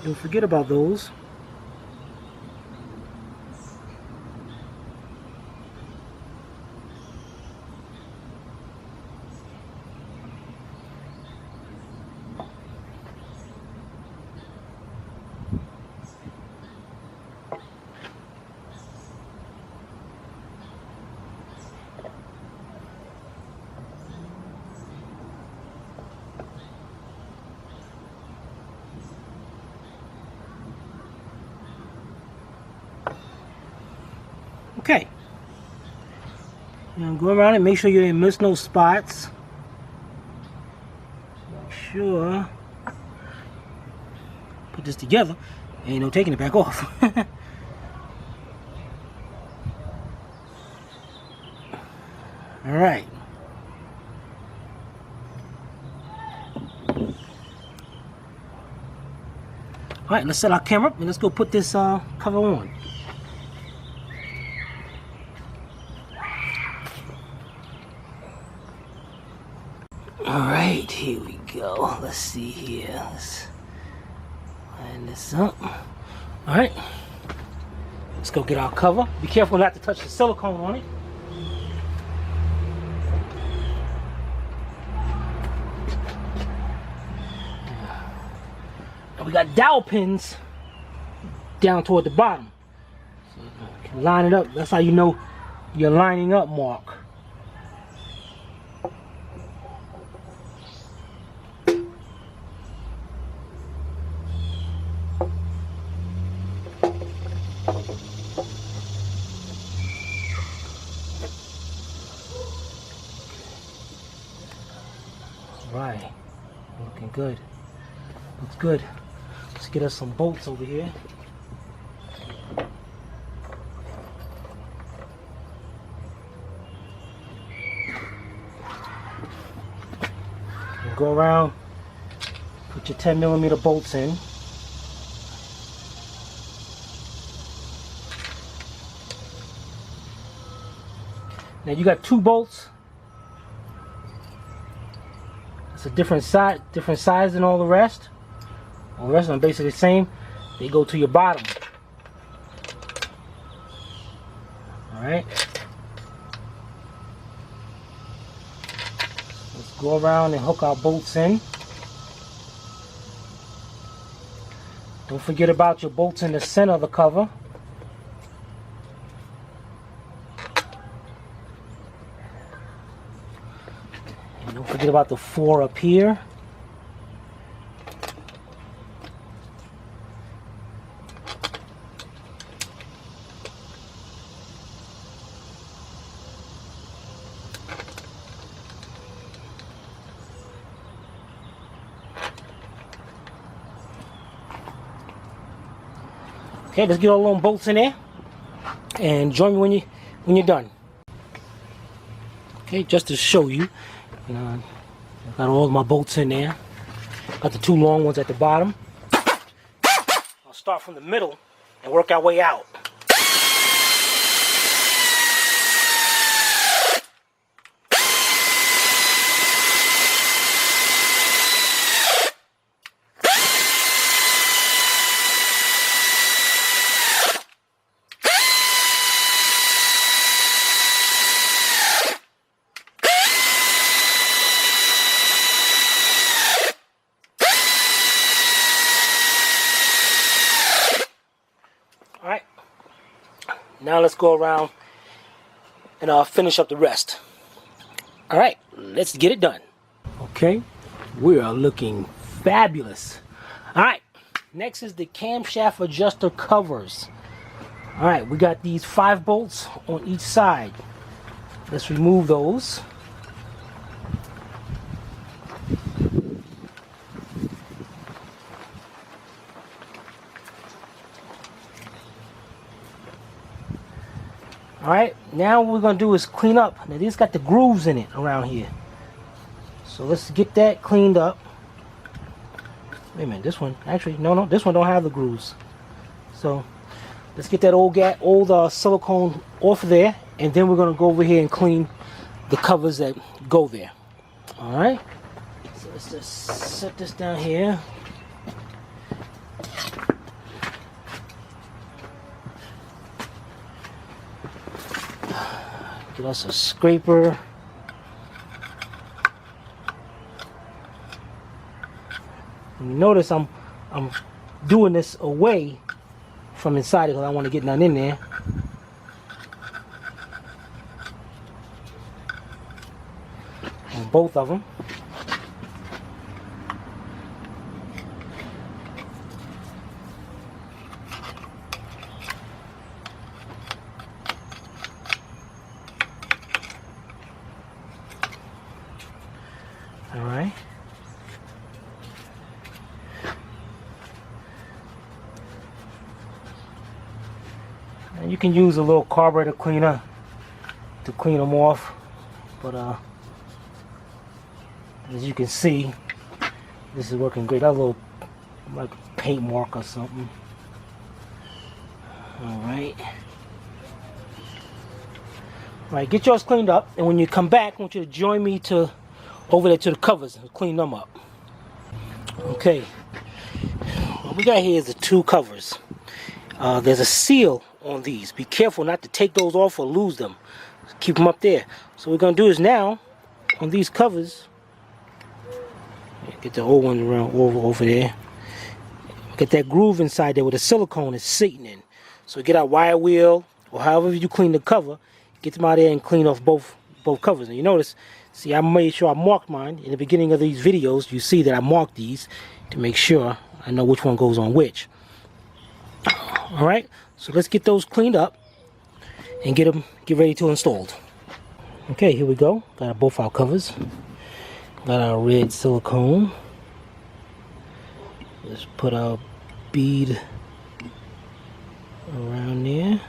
Don't forget about those. Okay. Now go around and make sure you didn't miss no spots. Make sure. Put this together. Ain't no taking it back off. Alright. Alright, let's set our camera up and let's go put this cover on. Alright, here we go. Let's see here. Let's line this up. Alright. Let's go get our cover. Be careful not to touch the silicone on it. And we got dowel pins down toward the bottom. So you can line it up. That's how you know you're lining up, Mark. Right, looking good. Looks good. Let's get us some bolts over here. Go around, put your 10mm bolts in. Now you got 2 bolts. It's a different size than all the rest. All the rest of them basically the same. They go to your bottom. Alright. Let's go around and hook our bolts in. Don't forget about your bolts in the center of the cover. And don't forget about the 4 up here. Okay, let's get all them bolts in there, and join me when you're done. Okay, just to show you, I've got all my bolts in there. Got the 2 long ones at the bottom. I'll start from the middle and work our way out. Alright, now let's go around and finish up the rest. Alright, let's get it done. Okay, we are looking fabulous. Alright, next is the camshaft adjuster covers. Alright, we got these 5 bolts on each side. Let's remove those. Alright, now what we're going to do is clean up. Now these got the grooves in it around here. So let's get that cleaned up. Wait a minute, this one, actually, no, this one don't have the grooves. So let's get that old silicone off of there, and then we're going to go over here and clean the covers that go there. Alright, so let's just set this down here. Get us a scraper. And you notice I'm doing this away from inside because I don't want to get none in there. On both of them. Alright. And you can use a little carburetor cleaner to clean them off, but as you can see, this is working great. That little like paint mark or something. Alright. Alright, get yours cleaned up, and when you come back, I want you to join me over there to the covers and clean them up. Okay, what we got here is the 2 covers. There's a seal on these. Be careful not to take those off or lose them. Keep them up there. So what we're going to do is now, on these covers, get the old one around over there. Get that groove inside there where the silicone is sitting in. So get our wire wheel, or however you clean the cover, get them out there and clean off both covers. And you notice, see, I made sure I marked mine. In the beginning of these videos, you see that I marked these to make sure I know which one goes on which. Alright, so let's get those cleaned up and get ready to install. Okay, here we go. Got both our covers. Got our red silicone. Let's put our bead around there.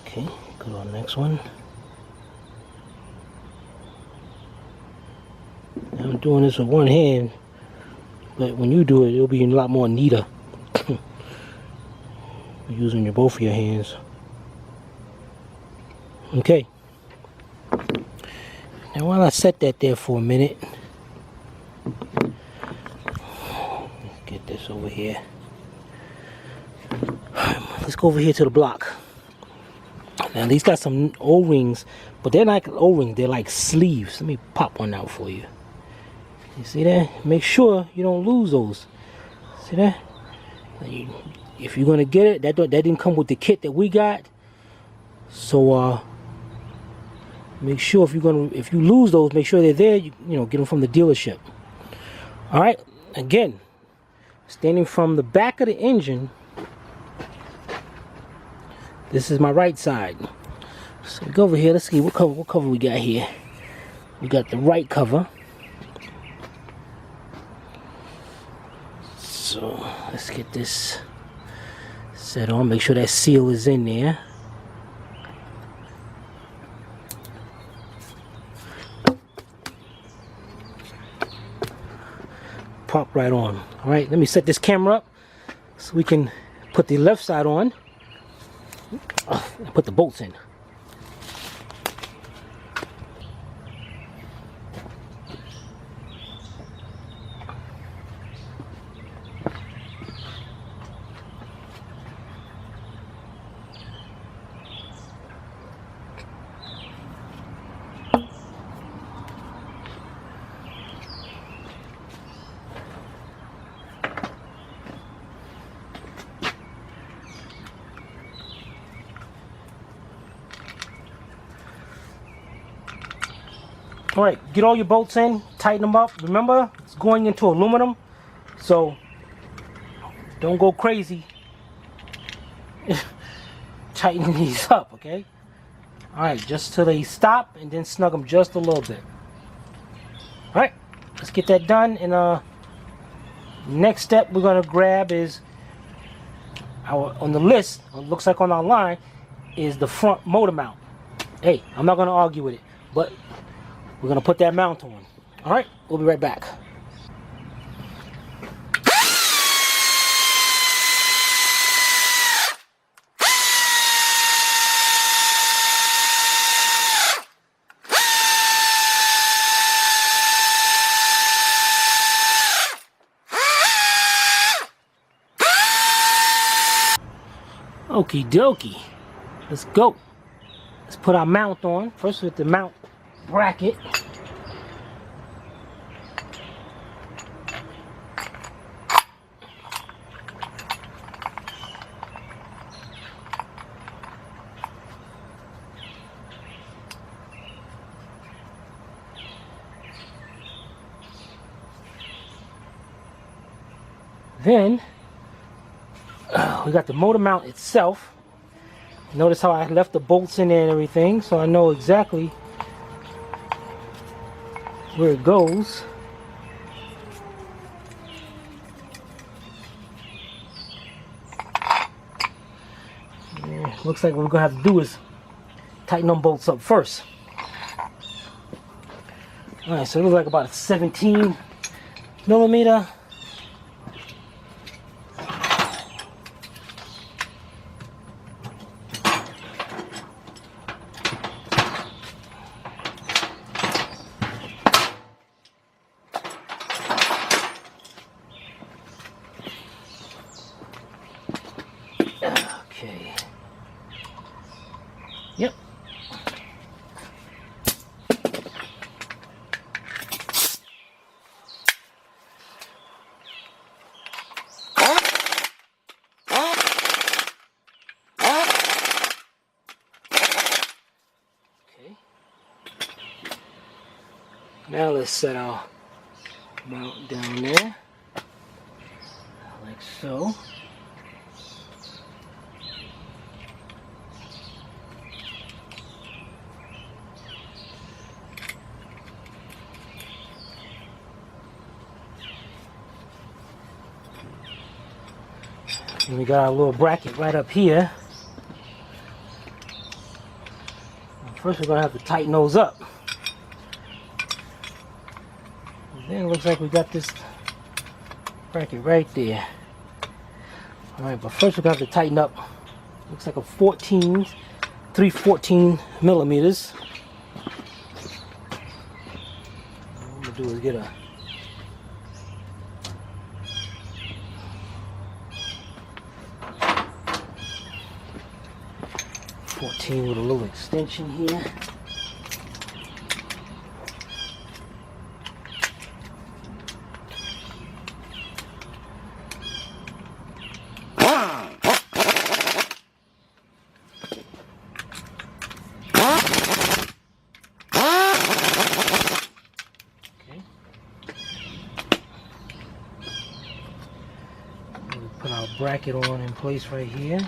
Okay, go to our next one. I'm doing this with one hand, but when you do it, it'll be a lot more neater. Using both of your hands. Okay. Now while I set that there for a minute, let's get this over here. Let's go over here to the block. Now these got some O-rings, but they're not O-rings, they're like sleeves. Let me pop one out for you. You see that? Make sure you don't lose those. See that? If you're gonna get it, that didn't come with the kit that we got. So make sure if you lose those, make sure they're there. You know, get them from the dealership. All right. Again, standing from the back of the engine. This is my right side. So we go over here. Let's see what cover we got here. We got the right cover. So let's get this set on. Make sure that seal is in there. Pop right on. All right, let me set this camera up so we can put the left side on. Put the bolts in. All right, get all your bolts in, tighten them up. Remember, it's going into aluminum, so don't go crazy tightening these up, okay? All right, just till they stop, and then snug them just a little bit. All right, let's get that done. And next step we're gonna grab is on the list. It looks like on our line is the front motor mount. Hey, I'm not gonna argue with it, but we're gonna put that mount on. All right, we'll be right back. Okie dokie, let's go. Let's put our mount on. First with the mount bracket. Then we got the motor mount itself. Notice how I left the bolts in there and everything, so I know exactly where it goes. Yeah, looks like what we're gonna have to do is tighten them bolts up first. All right, so it looks like about a 17 millimeter. Okay. Yep. Now let's set our mount down there, like so. And we got our little bracket right up here. First we're going to have to tighten those up. And then it looks like we got this bracket right there. Alright, but first we're going to have to tighten up. Looks like a 314 millimeters. What I'm going to do is get a 14 with a little extension here. Okay. We'll put our bracket on in place right here.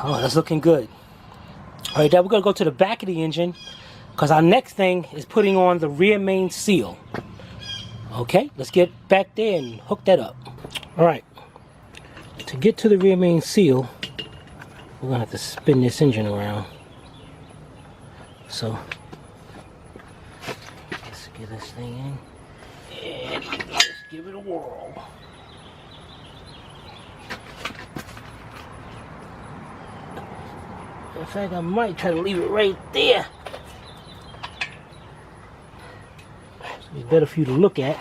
Oh, that's looking good. All right, now we're gonna go to the back of the engine because our next thing is putting on the rear main seal. Okay, let's get back there and hook that up. All right, to get to the rear main seal, we're gonna have to spin this engine around. So, let's get this thing in and let's give it a whirl. In fact, I might try to leave it right there. It's better for you to look at.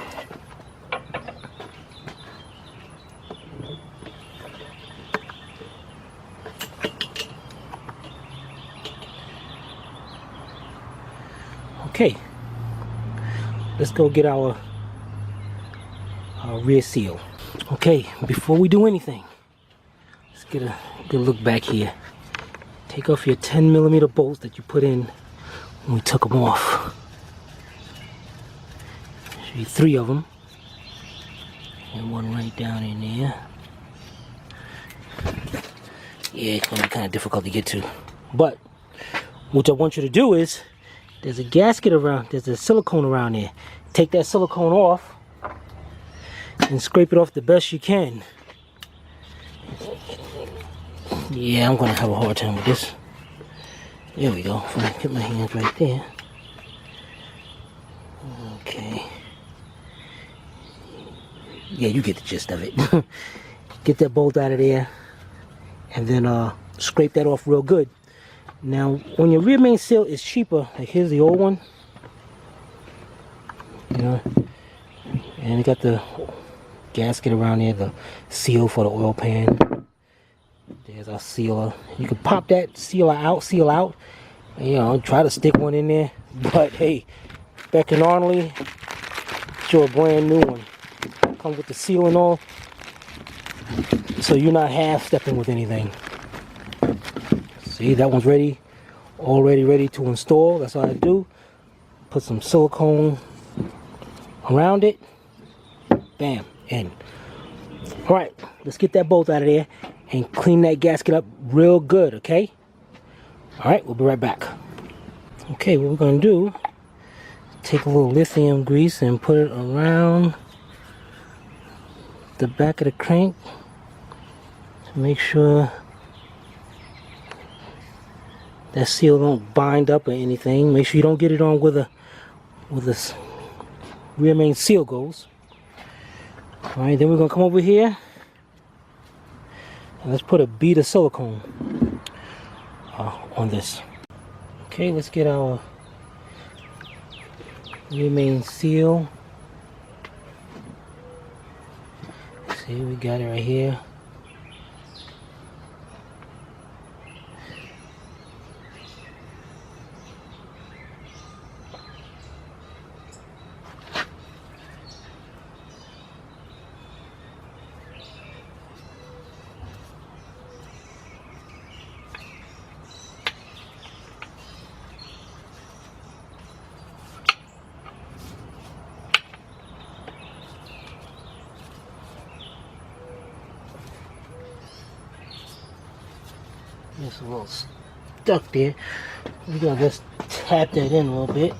Okay, let's go get our rear seal. Okay, before we do anything, let's get a good look back here. Take off your 10 millimeter bolts that you put in when we took them off. Should be 3 of them. And one right down in there. Yeah, it's going to be kind of difficult to get to. But what I want you to do is, there's a gasket around, there's a silicone around there. Take that silicone off and scrape it off the best you can. Yeah, I'm gonna have a hard time with this. There we go. If I put my hands right there. Okay. Yeah, you get the gist of it. Get that bolt out of there, and then scrape that off real good. Now, when your rear main seal is cheaper, like here's the old one. You know, and it got the gasket around there, the seal for the oil pan. There's our sealer. You can pop that seal out, and, you know, try to stick one in there. But hey, Beck and Arnoldly, it's your brand new one. Comes with the seal and all, so you're not half stepping with anything. See, that one's ready, already ready to install. That's all I do. Put some silicone around it. Bam, in. All right, let's get that bolt out of there and clean that gasket up real good, okay? All right, we'll be right back. Okay, what we're gonna do, take a little lithium grease and put it around the back of the crank to make sure that seal don't bind up or anything. Make sure you don't get it on where the rear main seal goes. All right, then we're gonna come over here and let's put a bead of silicone on this. Okay, let's get our rear main seal. See, we got it right here. It's a little stuck there. We're gonna just tap that in a little bit.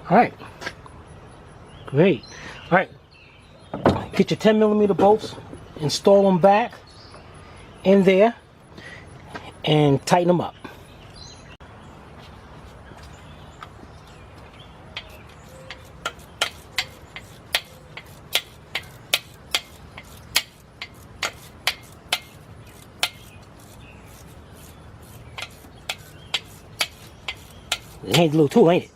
Alright, great. Alright, get your 10mm bolts, install them back in there, and tighten them up. It ain't a little too, ain't it?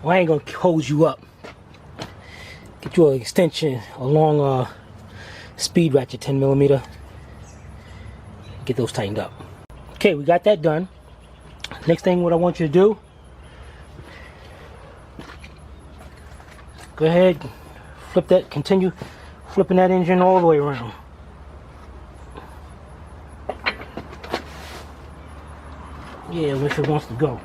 Well, I ain't gonna hose you up. Get you an extension, a long speed ratchet 10mm. Get those tightened up. Okay, we got that done. Next thing, what I want you to do, go ahead, flip that, continue flipping that engine all the way around. Yeah, which it wants to go.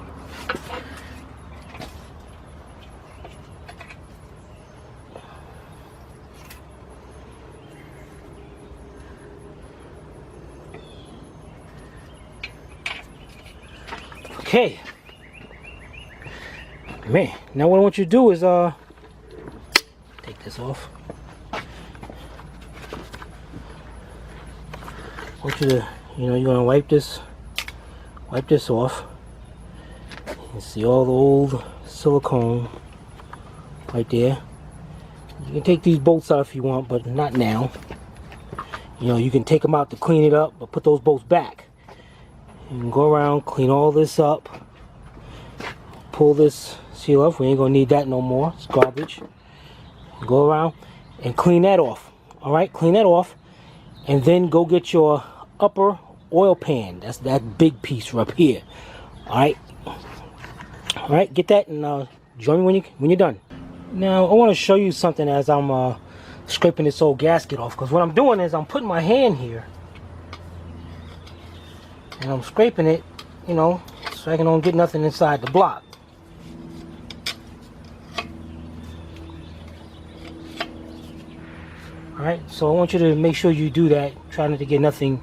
Okay, man, now what I want you to do is take this off. I want you to, you're gonna wipe this off. You see all the old silicone right there. You can take these bolts out if you want, but not now. You can take them out to clean it up, but put those bolts back. You can go around, clean all this up, pull this seal off. We ain't gonna need that no more. It's garbage. Go around and clean that off. Alright, clean that off. And then go get your upper oil pan. That's that big piece right here. Alright. Alright, get that and join me when you're done. Now I want to show you something as I'm scraping this old gasket off, because what I'm doing is I'm putting my hand here and I'm scraping it, so I don't get nothing inside the block. Alright, so I want you to make sure you do that. Try not to get nothing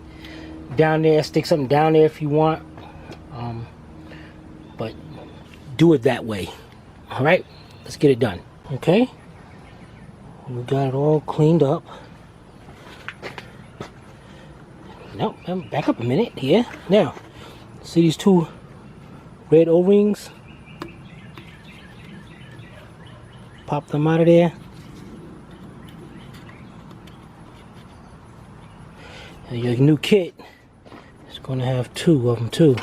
down there. Stick something down there if you want. But do it that way. Alright, let's get it done. Okay, we got it all cleaned up. No, back up a minute here. Now, see these two red O-rings? Pop them out of there. And your new kit is going to have two of them too.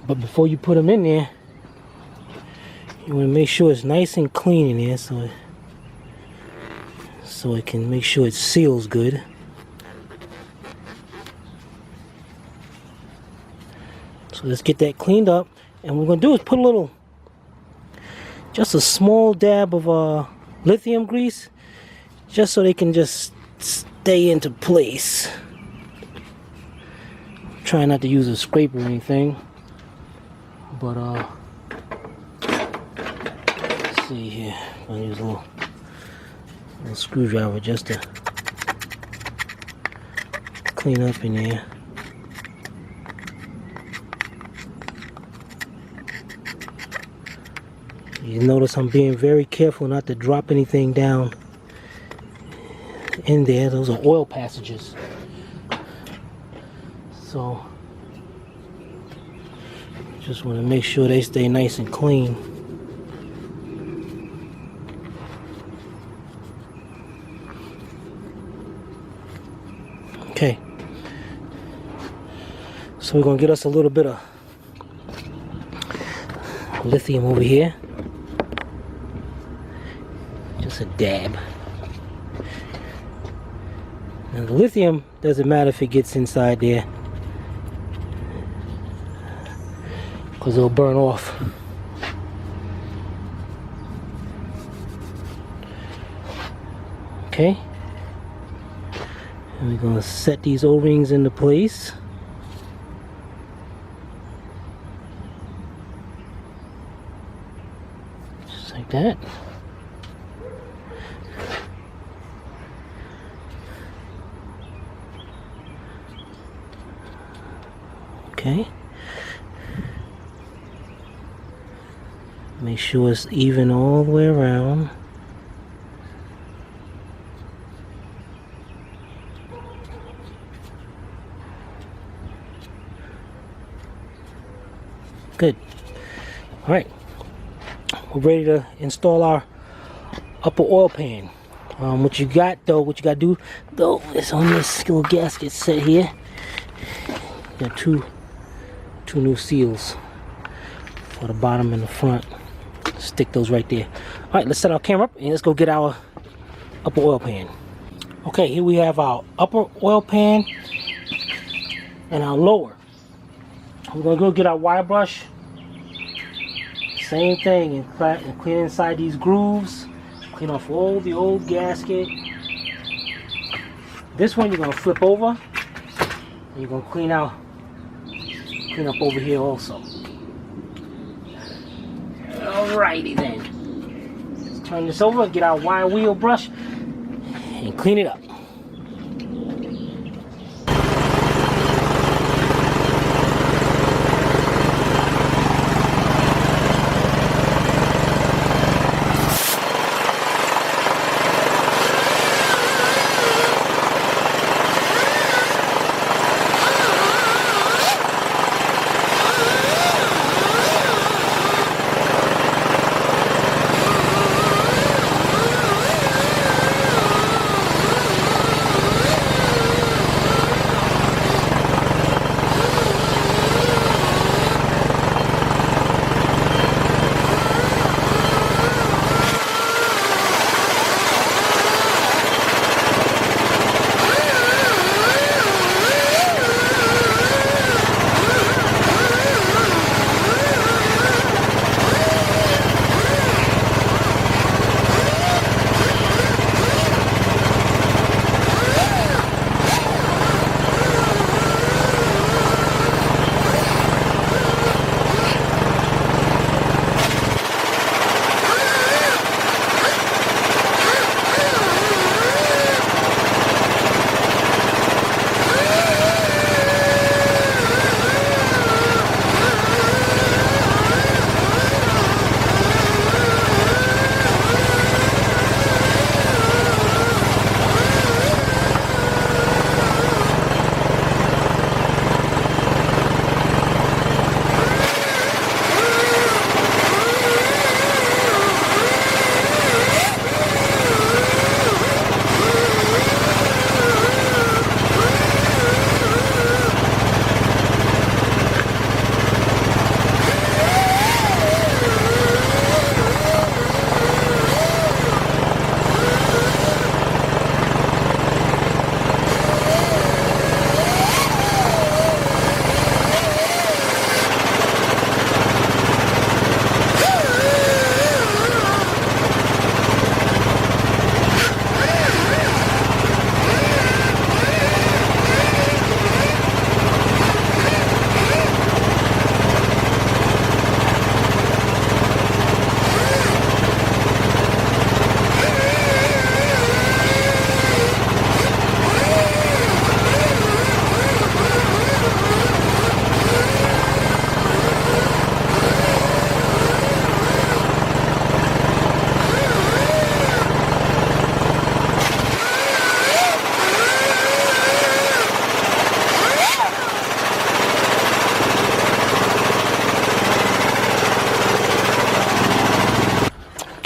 But before you put them in there, you want to make sure it's nice and clean in there, so it can make sure it seals good. So let's get that cleaned up, and what we're going to do is put just a small dab of lithium grease, just so they can just stay into place. Try not to use a scraper or anything, but let's see here. I'll use a little screwdriver just to clean up in there. You notice I'm being very careful not to drop anything down in there. Those are oil passages. So just want to make sure they stay nice and clean. Okay. So we're gonna get us a little bit of lithium over here. Just a dab. Now the lithium doesn't matter if it gets inside there, because it'll burn off. Okay. And we're gonna set these O-rings into place. Just like that. Okay. Make sure it's even all the way around. Good. All right. We're ready to install our upper oil pan. What you got to do though is on this little gasket set here. Got two new seals for the bottom and the front. Stick those right there. All right, let's set our camera up and let's go get our upper oil pan. Okay, here we have our upper oil pan and our lower. We're gonna go get our wire brush. Same thing, and clean inside these grooves. Clean off all the old gasket. This one you're gonna flip over. And you're gonna clean up over here also. Alrighty then. Let's turn this over, get our wire wheel brush, and clean it up.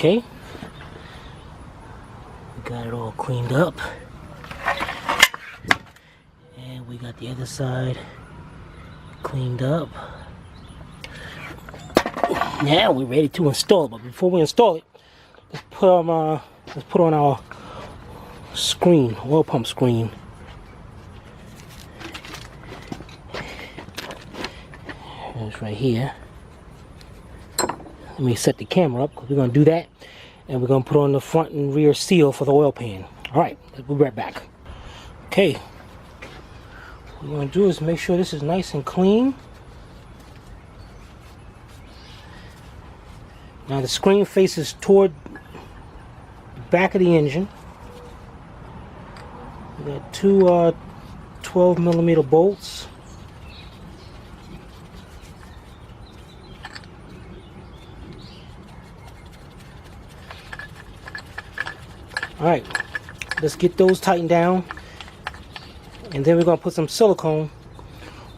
Okay, got it all cleaned up. Got the other side cleaned up. Now we're ready to install it. But before we install it, let's put on our screen, oil pump screen. It's right here. Let me set the camera up because we're going to do that. And we're going to put on the front and rear seal for the oil pan. Alright, we'll be right back. Okay. What we're going to do is make sure this is nice and clean. Now the screen faces toward the back of the engine. We got two 12mm bolts. Alright, let's get those tightened down. And then we're going to put some silicone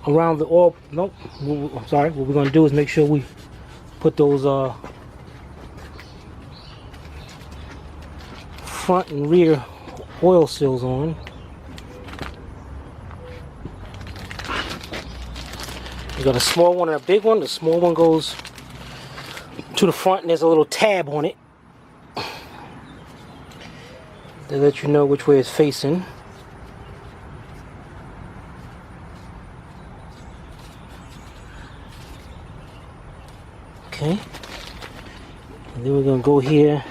around the oil. Nope, I'm sorry. What we're going to do is make sure we put those front and rear oil seals on. We got a small one and a big one. The small one goes to the front and there's a little tab on it to let you know which way it's facing. Okay. And then we're going to go here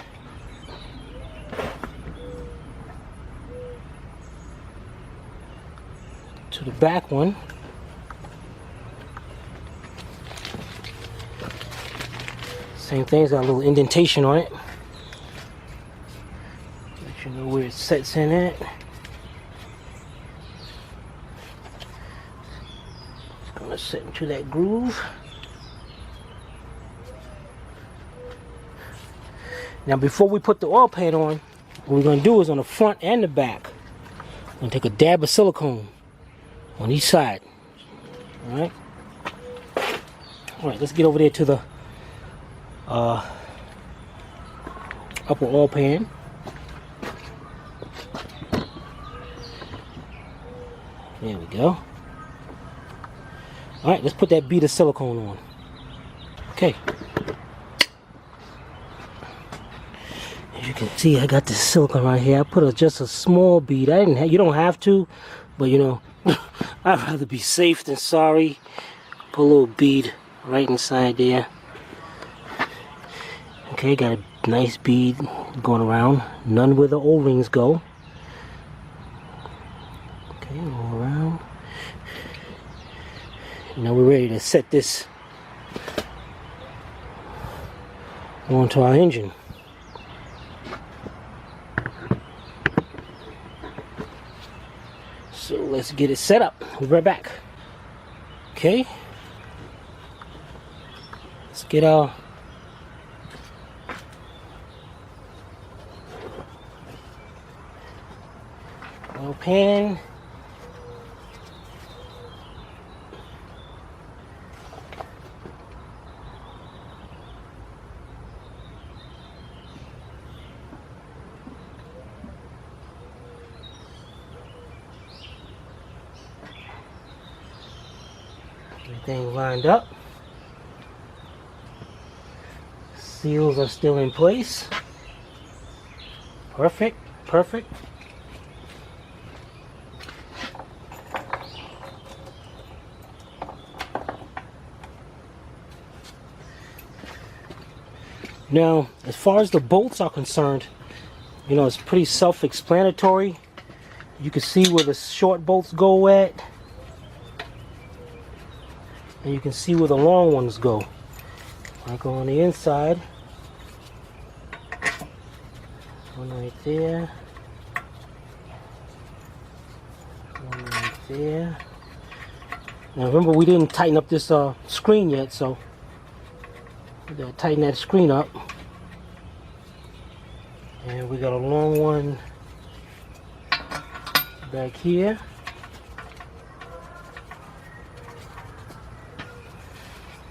to the back one. Same thing, it's got a little indentation on it. Let you know where it sets in at. It's going to set into that groove. Now before we put the oil pan on, what we're going to do is on the front and the back, I'm going to take a dab of silicone on each side. Alright? Alright, let's get over there to the upper oil pan. There we go. Alright, let's put that bead of silicone on. Okay. As you can see, I got this silicone right here. I put just a small bead. I didn't have, you don't have to, but you know, I'd rather be safe than sorry. Put a little bead right inside there. Okay, got a nice bead going around. None where the O-rings go. Okay, all around. Now we're ready to set this onto our engine. So let's get it set up. We'll be right back. Okay. Let's get our oil pan. Everything lined up. Seals are still in place. Perfect, perfect. Now, as far as the bolts are concerned, you know, it's pretty self-explanatory. You can see where the short bolts go at. And you can see where the long ones go. I go on the inside. One right there. One right there. Now remember, we didn't tighten up this screen yet, so we gotta tighten that screen up. And we got a long one back here.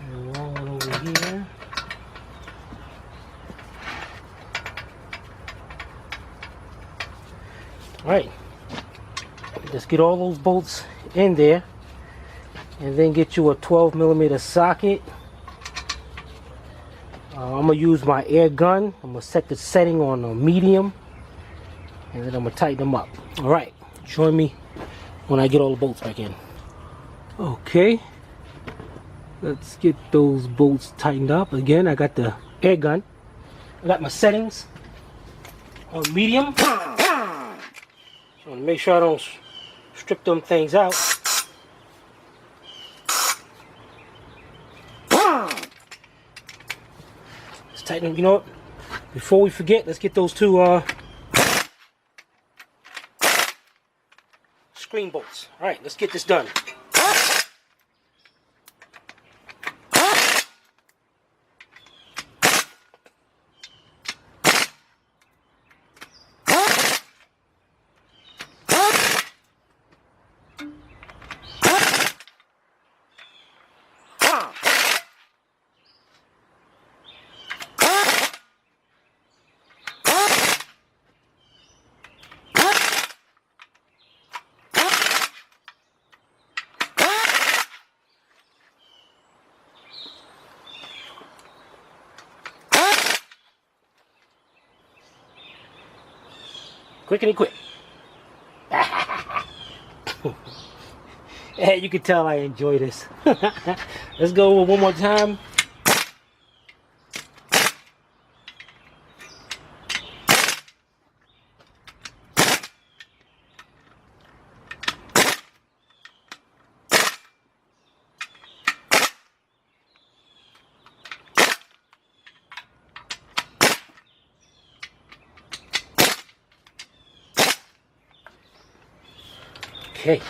And a long one over here. Alright, let's get all those bolts in there, and then get you a 12mm socket. I'm gonna use my air gun. I'm gonna set the setting on a medium, and then I'm gonna tighten them up. All right, join me when I get all the bolts back in. Okay, let's get those bolts tightened up. Again, I got the air gun. I got my settings on medium. So I want to make sure I don't strip them things out. Let's tighten them. You know what? Before we forget, let's get those two screen bolts. All right, let's get this done. Quickity quick. Hey, you can tell I enjoy this. Let's go over one more time. Okay.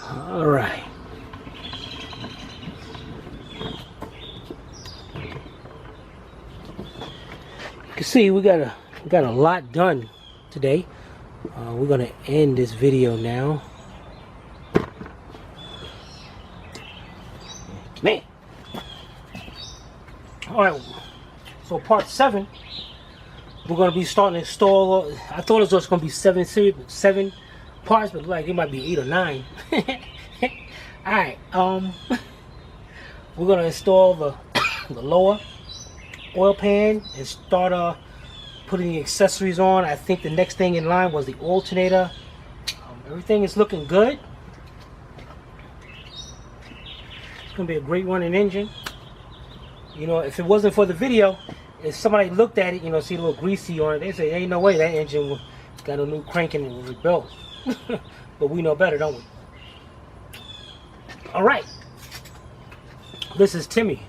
All right. You can see we got a lot done today. We're gonna end this video now. Man. All right. So part 7. We're gonna be starting to install. I thought it was just gonna be 7 parts, but like it might be 8 or 9. All right, we're gonna install the lower oil pan and start putting the accessories on. I think the next thing in line was the alternator. Everything is looking good. It's gonna be a great running engine. You know, if it wasn't for the video, if somebody looked at it, you know, see a little greasy on it, they say, ain't no way that engine got a new crank and it was rebuilt. But we know better, don't we? All right. This is Timmy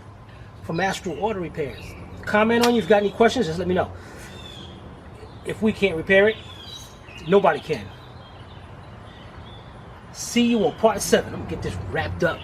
from Astral Auto Repairs. Comment on you if you got any questions, just let me know. If we can't repair it, nobody can. See you on part 7. I'm gonna get this wrapped up.